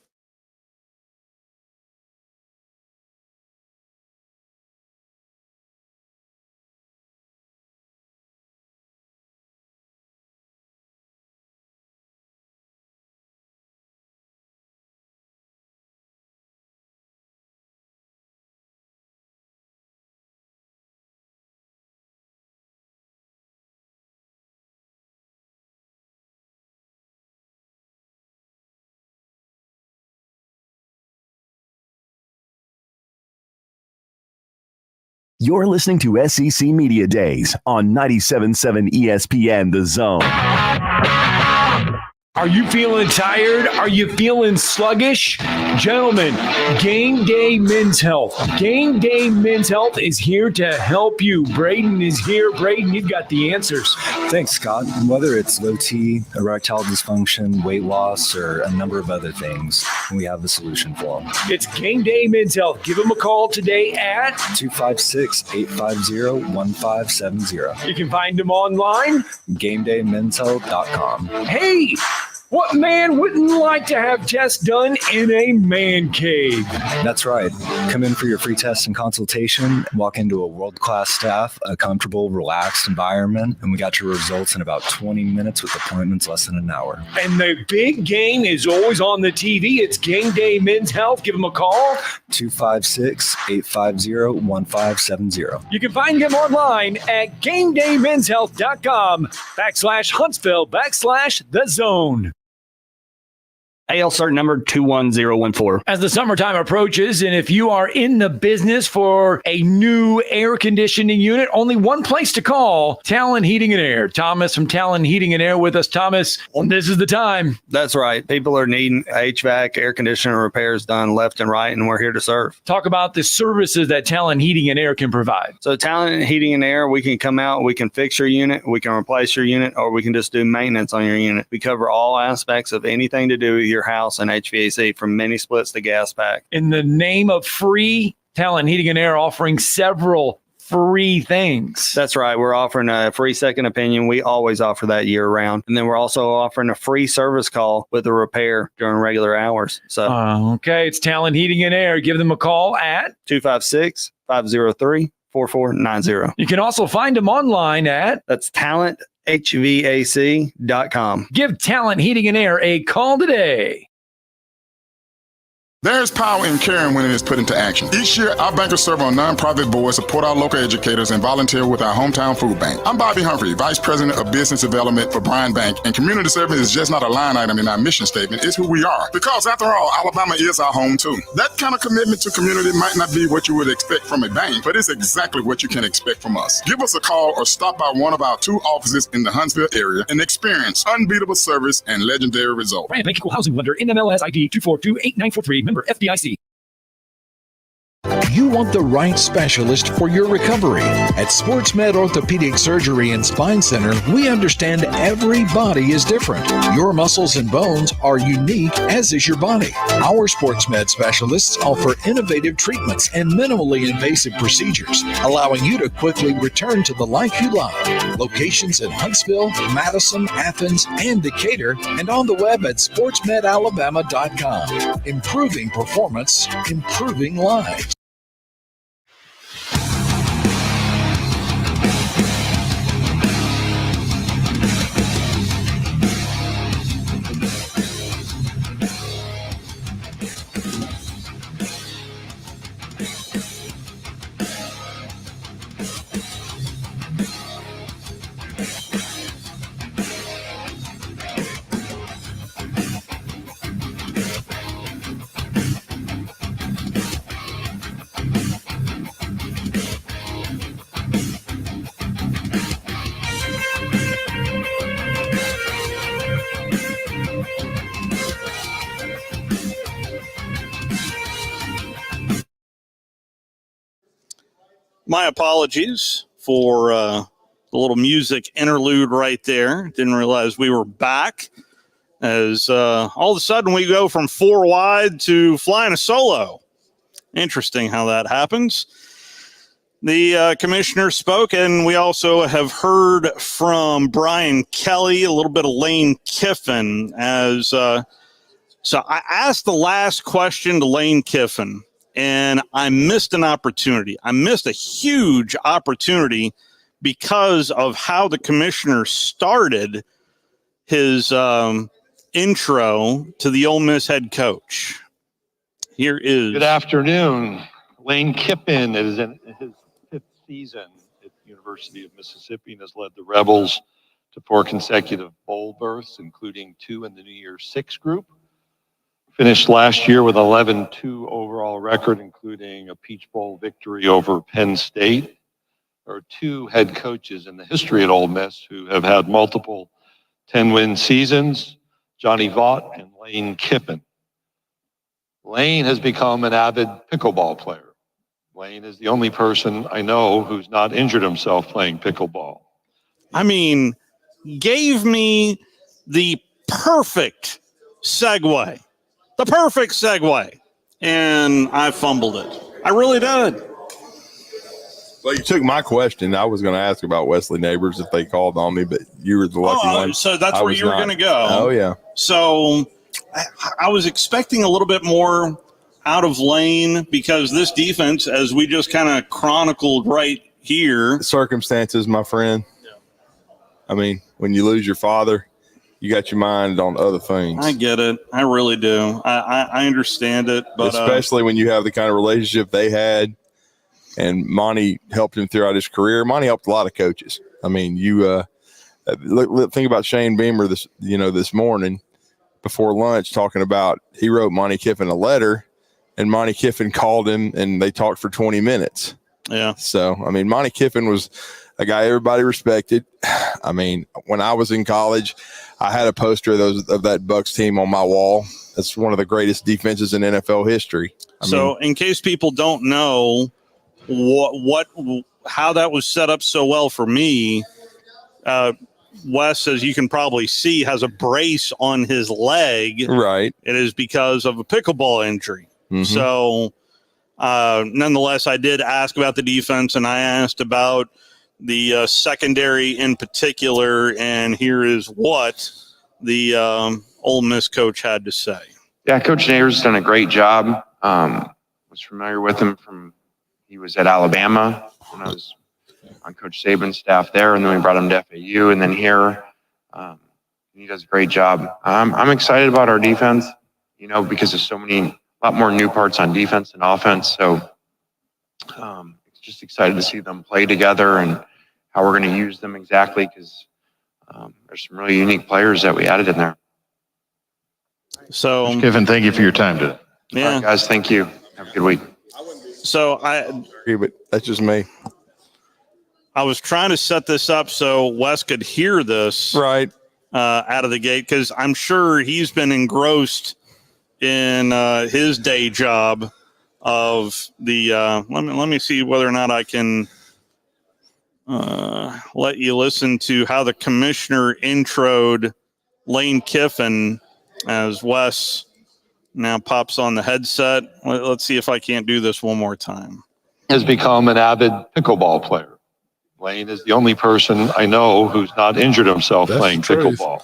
You're listening to SEC Media Days on 97.7 ESPN The Zone. Are you feeling tired? Are you feeling sluggish? Gentlemen, Game Day Men's Health. Game Day Men's Health is here to help you. Braden is here. Braden, you've got the answers. Thanks, Scott. Whether it's low T, erectile dysfunction, weight loss, or a number of other things, we have the solution for them. It's Game Day Men's Health. Give them a call today at 256-850-1570. You can find them online. GameDayMen'sHealth.com. Hey! What man wouldn't like to have tests done in a man cave? That's right. Come in for your free test and consultation. Walk into a world-class staff, a comfortable, relaxed environment, and we got your results in about 20 minutes with appointments less than an hour. And the big game is always on the TV. It's Game Day Men's Health. Give them a call. 256-850-1570. You can find them online at GameDayMen'sHealth.com/Huntsville/The Zone. AL cert number 21014. As the summertime approaches, and if you are in the business for a new air conditioning unit, only one place to call, Talon Heating and Air. Thomas from Talon Heating and Air with us. Thomas, this is the time. That's right. People are needing HVAC, air conditioner repairs done left and right, and we're here to serve. Talk about the services that Talon Heating and Air can provide. So Talon Heating and Air, we can come out, we can fix your unit, we can replace your unit, or we can just do maintenance on your unit. We cover all aspects of anything to do with your house and HVAC, from mini splits to gas pack. In the name of free, Talon Heating and Air offering several free things. That's right. We're offering a free second opinion. We always offer that year round. And then we're also offering a free service call with a repair during regular hours. So okay, it's Talon Heating and Air. Give them a call at 256-503-4490. You can also find them online at talenthvac.com. Give Talon Heating and Air a call today. There's power in caring when it is put into action. Each year, our bankers serve on nonprofit boards, support our local educators, and volunteer with our hometown food bank. I'm Bobby Humphrey, Vice President of Business Development for Bryan Bank, and community service is just not a line item in our mission statement. It's who we are. Because after all, Alabama is our home too. That kind of commitment to community might not be what you would expect from a bank, but it's exactly what you can expect from us. Give us a call or stop by one of our 2 offices in the Huntsville area and experience unbeatable service and legendary results. Bryan Bank Equal Housing Lender, NMLS ID 2428943, member FDIC. You want the right specialist for your recovery. At SportsMed Orthopedic Surgery and Spine Center, we understand every body is different. Your muscles and bones are unique, as is your body. Our SportsMed specialists offer innovative treatments and minimally invasive procedures, allowing you to quickly return to the life you love. Locations in Huntsville, Madison, Athens, and Decatur, and on the web at sportsmedalabama.com. Improving performance, improving lives. My apologies for the little music interlude right there. Didn't realize we were back, as all of a sudden we go from 4 wide to flying a solo. Interesting how that happens. The commissioner spoke, and we also have heard from Brian Kelly, a little bit of Lane Kiffin. So I asked the last question to Lane Kiffin, and I missed an opportunity. I missed a huge opportunity because of how the commissioner started his intro to the Ole Miss head coach. Here is. Good afternoon. Lane Kiffin is in his fifth season at the University of Mississippi and has led the Rebels to 4 consecutive bowl berths, including 2 in the New Year's Six group. Finished last year with 11-2 overall record, including a Peach Bowl victory over Penn State. There are 2 head coaches in the history at Ole Miss who have had multiple 10-win seasons, Johnny Vaught and Lane Kiffin. Lane has become an avid pickleball player. Lane is the only person I know who's not injured himself playing pickleball. I mean, gave me the perfect segue. The perfect segue. And I fumbled it. I really did. Well, you took my question. I was going to ask about Wesley Neighbors if they called on me, but you were the lucky one. So that's where you were going to go. Oh, yeah. So I was expecting a little bit more out of Lane because this defense, as we just kind of chronicled right here. Circumstances, my friend. Yeah. I mean, when you lose your father, you got your mind on other things. I get it. I really do. I understand it. But especially when you have the kind of relationship they had. And Monty helped him throughout his career. Monty helped a lot of coaches. I mean, you think about Shane Beamer this morning before lunch talking about he wrote Monty Kiffin a letter, and Monty Kiffin called him, and they talked for 20 minutes. Yeah. So, I mean, Monty Kiffin was a guy everybody respected. I mean, when I was in college, I had a poster of that Bucks team on my wall. That's one of the greatest defenses in NFL history. In case people don't know how that was set up so well for me, Wes, as you can probably see, has a brace on his leg. Right. It is because of a pickleball injury. Mm-hmm. So, nonetheless, I did ask about the defense, and I asked about the secondary in particular, and here is what the Ole Miss coach had to say. Yeah, Coach Neighbors has done a great job. Was familiar with him he was at Alabama when I was on Coach Saban's staff there, and then we brought him to FAU, and then here. He does a great job. I'm excited about our defense, because there's a lot more new parts on defense and offense. So just excited to see them play together and how we're going to use them exactly, because there's some really unique players that we added in there. So, Kiffin, thank you for your time today. Yeah, all right, guys, thank you. Have a good week. So but that's just me. I was trying to set this up so Wes could hear this right out of the gate, because I'm sure he's been engrossed in his day job of the. Let me see whether or not I can let you listen to how the commissioner introed Lane Kiffin as Wes now pops on the headset. Let's see if I can't do this one more time. Has become an avid pickleball player. Lane is the only person I know who's not injured himself playing pickleball.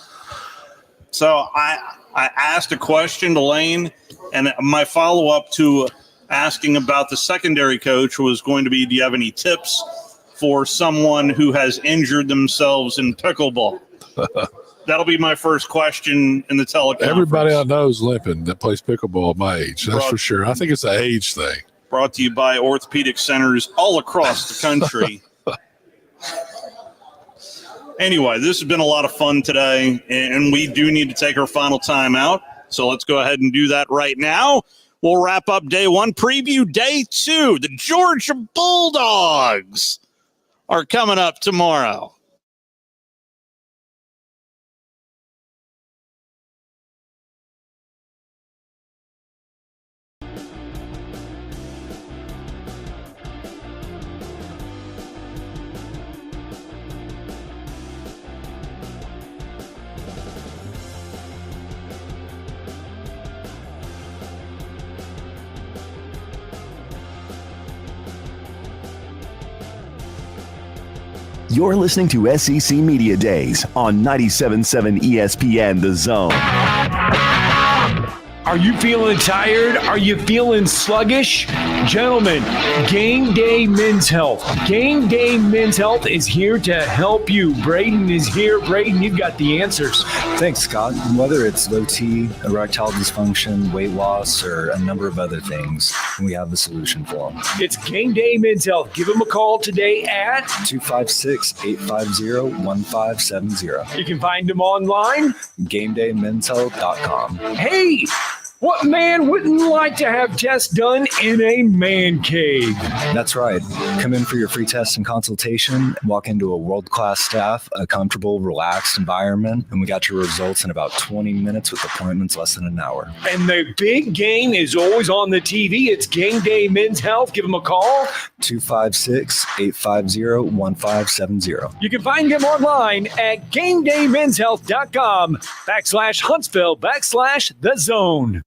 So I asked a question to Lane, and my follow-up to asking about the secondary coach was going to be, do you have any tips for someone who has injured themselves in pickleball? That'll be my first question in the teleconference. Everybody I know is limping that plays pickleball at my age. That's for sure. I think it's an age thing. Brought to you by orthopedic centers all across the country. Anyway, this has been a lot of fun today, and we do need to take our final time out. So let's go ahead and do that right now. We'll wrap up day one, preview day two. The Georgia Bulldogs are coming up tomorrow. You're listening to SEC Media Days on 97.7 ESPN The Zone. Are you feeling tired? Are you feeling sluggish? Gentlemen, Game Day Men's Health. Game Day Men's Health is here to help you. Braden is here. Braden, you've got the answers. Thanks, Scott. Whether it's low T, erectile dysfunction, weight loss, or a number of other things, we have the solution for them. It's Game Day Men's Health. Give them a call today at 256-850-1570. You can find them online. GameDayMen'sHealth.com. Hey! What man wouldn't like to have tests done in a man cave? That's right. Come in for your free test and consultation. Walk into a world-class staff, a comfortable, relaxed environment, and we got your results in about 20 minutes with appointments less than an hour. And the big game is always on the TV. It's Game Day Men's Health. Give them a call. 256-850-1570. You can find them online at GameDayMen'sHealth.com/Huntsville/The Zone.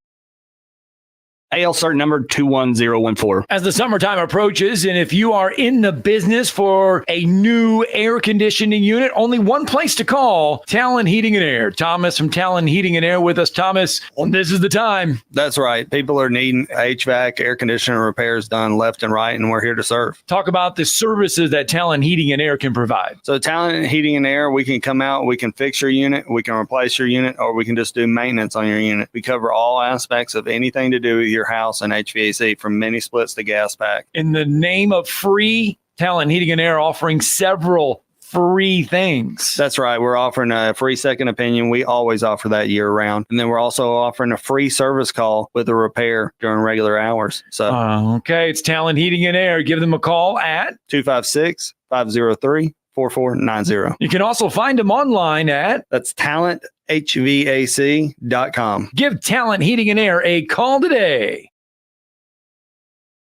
AL cert number 21014. As the summertime approaches, and if you are in the business for a new air conditioning unit, only one place to call, Talon Heating and Air. Thomas from Talon Heating and Air with us. Thomas, this is the time. That's right. People are needing HVAC, air conditioner repairs done left and right, and we're here to serve. Talk about the services that Talon Heating and Air can provide. So Talon Heating and Air, we can come out, we can fix your unit, we can replace your unit, or we can just do maintenance on your unit. We cover all aspects of anything to do with your house and HVAC, from mini splits to gas pack. In the name of free, Talon Heating and Air offering several free things. That's right. We're offering a free second opinion. We always offer that year round. And then we're also offering a free service call with a repair during regular hours. So okay, it's Talon Heating and Air. Give them a call at 256-503-4490. You can also find them online at talenthvac.com. Give Talon Heating and Air a call today.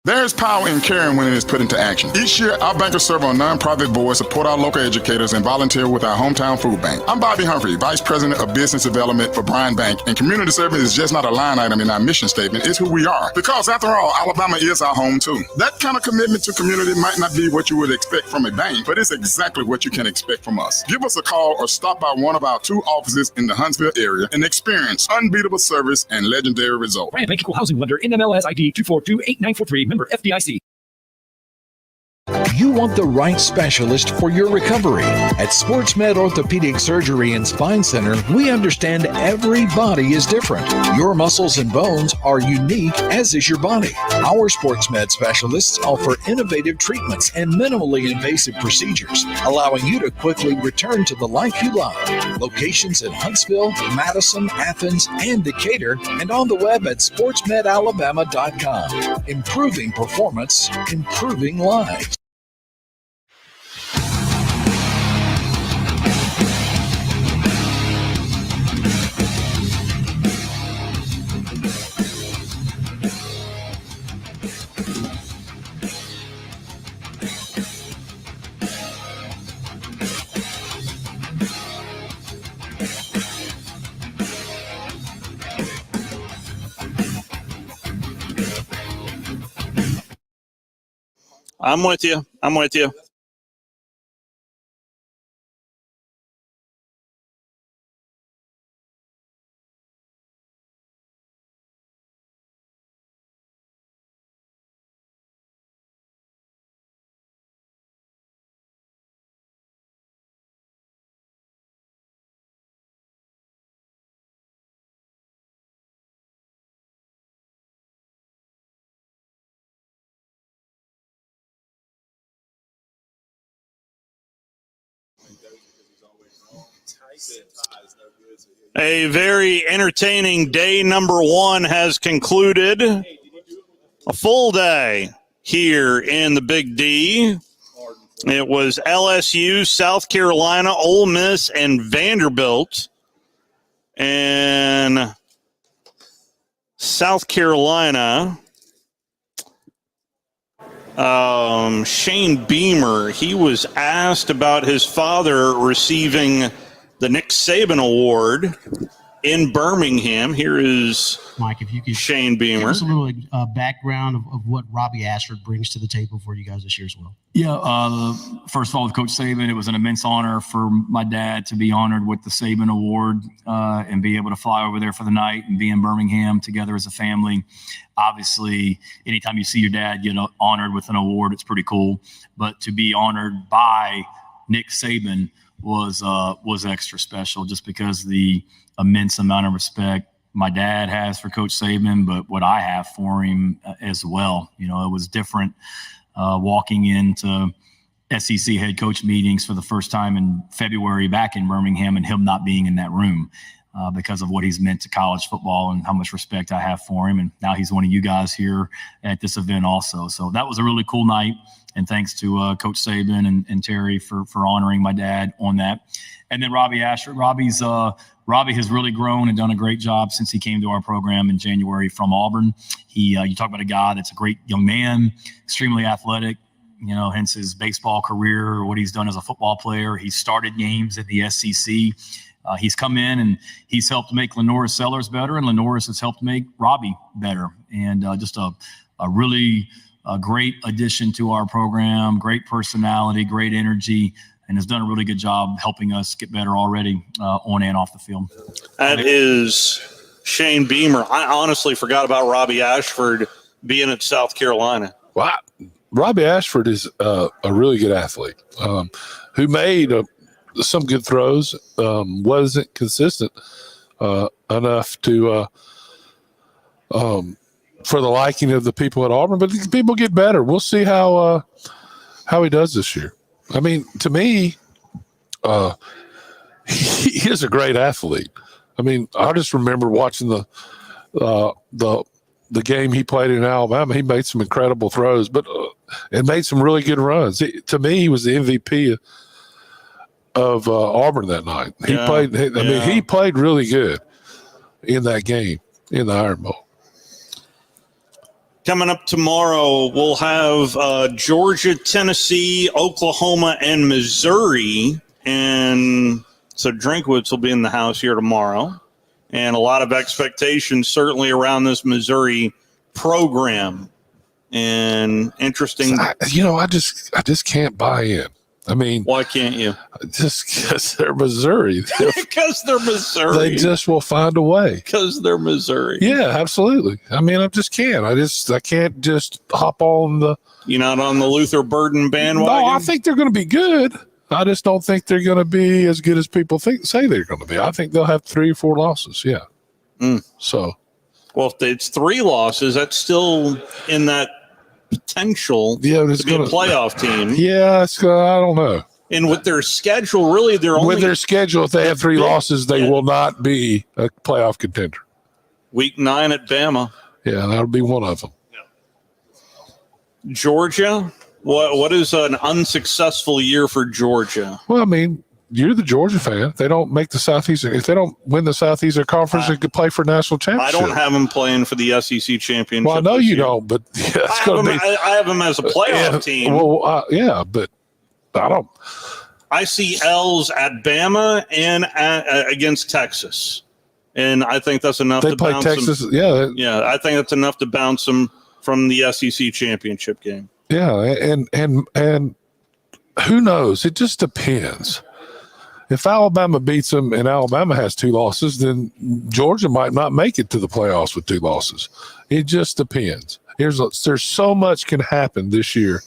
There's power in caring when it is put into action. Each year, our bankers serve on nonprofit boards, support our local educators, and volunteer with our hometown food bank. I'm Bobby Humphrey, Vice President of Business Development for Bryan Bank, and community service is just not a line item in our mission statement. It's who we are. Because after all, Alabama is our home too. That kind of commitment to community might not be what you would expect from a bank, but it's exactly what you can expect from us. Give us a call or stop by one of our 2 offices in the Huntsville area and experience unbeatable service and legendary results. Bryan Bank Equal Housing Lender, NMLS ID 2428943, member FDIC. You want the right specialist for your recovery. At SportsMed Orthopedic Surgery and Spine Center, we understand every body is different. Your muscles and bones are unique, as is your body. Our SportsMed specialists offer innovative treatments and minimally invasive procedures, allowing you to quickly return to the life you love. Locations in Huntsville, Madison, Athens, and Decatur, and on the web at sportsmedalabama.com. Improving performance, improving lives. I'm with you. I'm with you. A very entertaining day number 1 has concluded. A full day here in the Big D. It was LSU, South Carolina, Ole Miss, and Vanderbilt. And South Carolina, Shane Beamer, he was asked about his father receiving the Nick Saban Award, in Birmingham. Here is Mike, if you could Shane Beamer. give us a little background of what Robbie Ashford brings to the table for you guys this year as well. Yeah, first of all, with Coach Saban, it was an immense honor for my dad to be honored with the Saban Award and be able to fly over there for the night and be in Birmingham together as a family. Obviously, anytime you see your dad get honored with an award, it's pretty cool. But to be honored by Nick Saban was extra special, just because the immense amount of respect my dad has for Coach Saban, but what I have for him as well. You know, it was different walking into SEC head coach meetings for the first time in February back in Birmingham and him not being in that room because of what he's meant to college football and how much respect I have for him. And now he's one of you guys here at this event also. So that was a really cool night. And thanks to Coach Saban and Terry for honoring my dad on that. And then Robbie Ashford. Robbie has really grown and done a great job since he came to our program in January from Auburn. You talk about a guy that's a great young man, extremely athletic, you know, hence his baseball career, what he's done as a football player. He started games at the SEC. He's come in and he's helped make Lenoris Sellers better, and Lenoris has helped make Robbie better. And just a really great addition to our program, great personality, great energy, and has done a really good job helping us get better already on and off the field. That is Shane Beamer. I honestly forgot about Robbie Ashford being at South Carolina. Wow. Robbie Ashford is a really good athlete who made some good throws, wasn't consistent enough to for the liking of the people at Auburn, but people get better. We'll see how he does this year. I mean, to me, he is a great athlete. I mean, I just remember watching the game he played in Alabama. He made some incredible throws, but and made some really good runs. To me, he was the MVP of Auburn that night. He played. I mean, he played really good in that game in the Iron Bowl. Coming up tomorrow, we'll have Georgia, Tennessee, Oklahoma, and Missouri. And so Drinkwitz will be in the house here tomorrow. And a lot of expectations certainly around this Missouri program. And interesting. I just can't buy in. I mean, why can't you? Just because they're Missouri. Because they're Missouri. They just will find a way. Because they're Missouri. Yeah, absolutely. I mean, I just can't. I can't just hop on the. You're not on the Luther Burden bandwagon? No, I think they're going to be good. I just don't think they're going to be as good as people say they're going to be. I think they'll have 3 or 4 losses. Yeah. So. Well, if it's 3 losses, that's still in that potential to be a playoff team. Yeah, I don't know. And with their schedule, really, with their schedule, if they have 3 losses, they will not be a playoff contender. Week 9 at Bama. Yeah, that'll be one of them. Georgia. What is an unsuccessful year for Georgia? Well, I mean, you're the Georgia fan. If they don't make the Southeastern, if they don't win the Southeastern Conference, they could play for national championship. I don't have them playing for the SEC championship. Well, I know you don't, but I have them as a playoff team. Well, yeah, but I don't. I see L's at Bama and against Texas, and I think that's enough. They play Texas. Them. Yeah. I think that's enough to bounce them from the SEC championship game. Yeah, and who knows? It just depends. If Alabama beats them and Alabama has 2 losses, then Georgia might not make it to the playoffs with 2 losses. It just depends. There's so much can happen this year,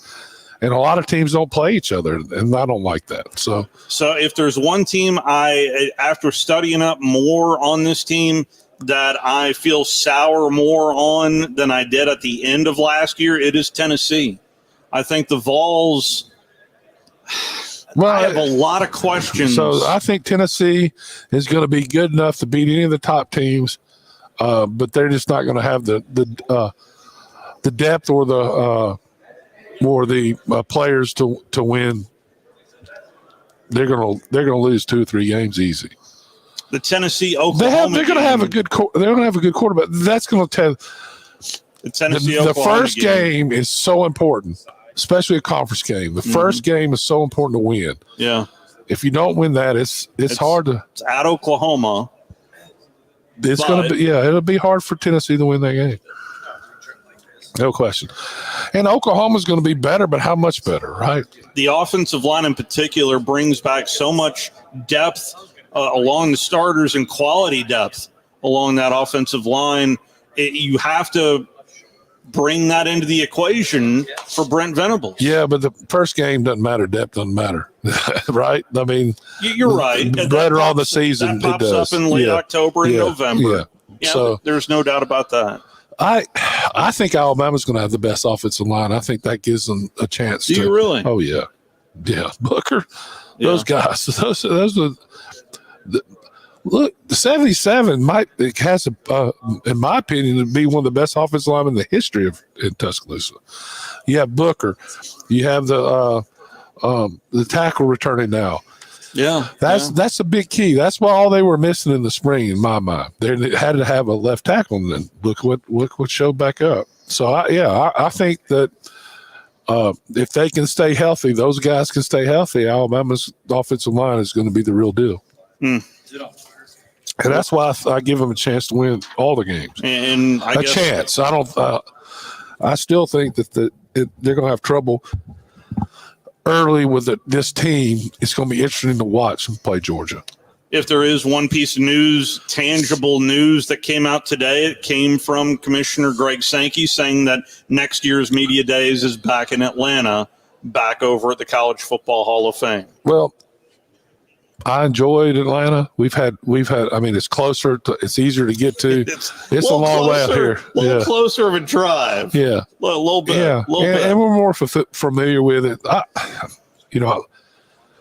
and a lot of teams don't play each other, and I don't like that. So if there's one team after studying up more on this team that I feel sour more on than I did at the end of last year, it is Tennessee. I think the Vols. Well, I have a lot of questions. So I think Tennessee is going to be good enough to beat any of the top teams, but they're just not going to have the depth or the players to win. They're going to lose 2 or 3 games easy. The Tennessee Oklahoma. They're going to have a good. They're going to have a good quarterback. That's going to tell. The Tennessee the first game is so important. Especially a conference game. The first game is so important to win. Yeah. If you don't win that, it's hard to. It's at Oklahoma. it's going to be, it'll be hard for Tennessee to win that game. No question. And Oklahoma's going to be better, but how much better, right? The offensive line in particular brings back so much depth along the starters and quality depth along that offensive line. You have to bring that into the equation for Brent Venables. Yeah, but the first game doesn't matter. Depth doesn't matter, right? I mean, you're right. Later on the season, that pops it does. up in late October and November. Yeah. So there's no doubt about that. I think Alabama's going to have the best offensive line. I think that gives them a chance. Do you really? Oh yeah, Booker, those guys. Those are. Look, the 77 has in my opinion, to be one of the best offensive linemen in the history of in Tuscaloosa. You have Booker, you have the tackle returning now. Yeah, that's a big key. That's why all they were missing in the spring, in my mind. They had to have a left tackle, and then look what showed back up. So I think that if they can stay healthy, those guys can stay healthy. Alabama's offensive line is going to be the real deal. And that's why I give them a chance to win all the games. And I chance. I don't. I still think that they're going to have trouble early with this team. It's going to be interesting to watch them play Georgia. If there is one piece of news, tangible news that came out today, it came from Commissioner Greg Sankey saying that next year's Media Days is back in Atlanta, back over at the College Football Hall of Fame. Well, I enjoyed Atlanta. We've had. I mean, it's closer. It's easier to get to. It's a long way out here. A little closer of a drive. Yeah, a little bit. Yeah, and we're more familiar with it.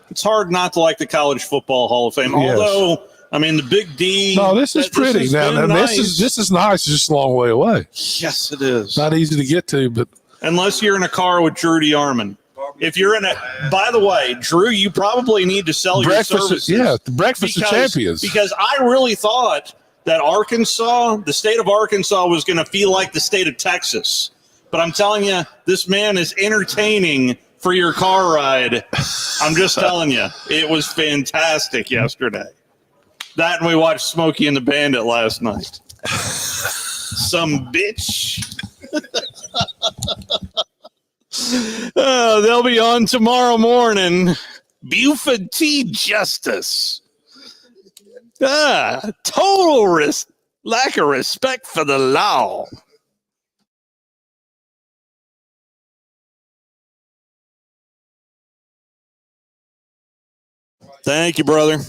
It's hard not to like the College Football Hall of Fame. Yes. Although, I mean, the Big D. No, this is pretty. Now nice. This is nice. It's just a long way away. Yes, it is. Not easy to get to, but unless you're in a car with Drew DeArmond. If you're in a, by the way, Drew, you probably need to sell your services. Yeah, the Breakfast of Champions. Because I really thought that Arkansas, the state of Arkansas, was going to feel like the state of Texas. But I'm telling you, this man is entertaining for your car ride. I'm just telling you, it was fantastic yesterday. That and we watched Smokey and the Bandit last night. Some bitch. They'll be on tomorrow morning. Buford T. Justice. Total lack of respect for the law. Thank you, brother.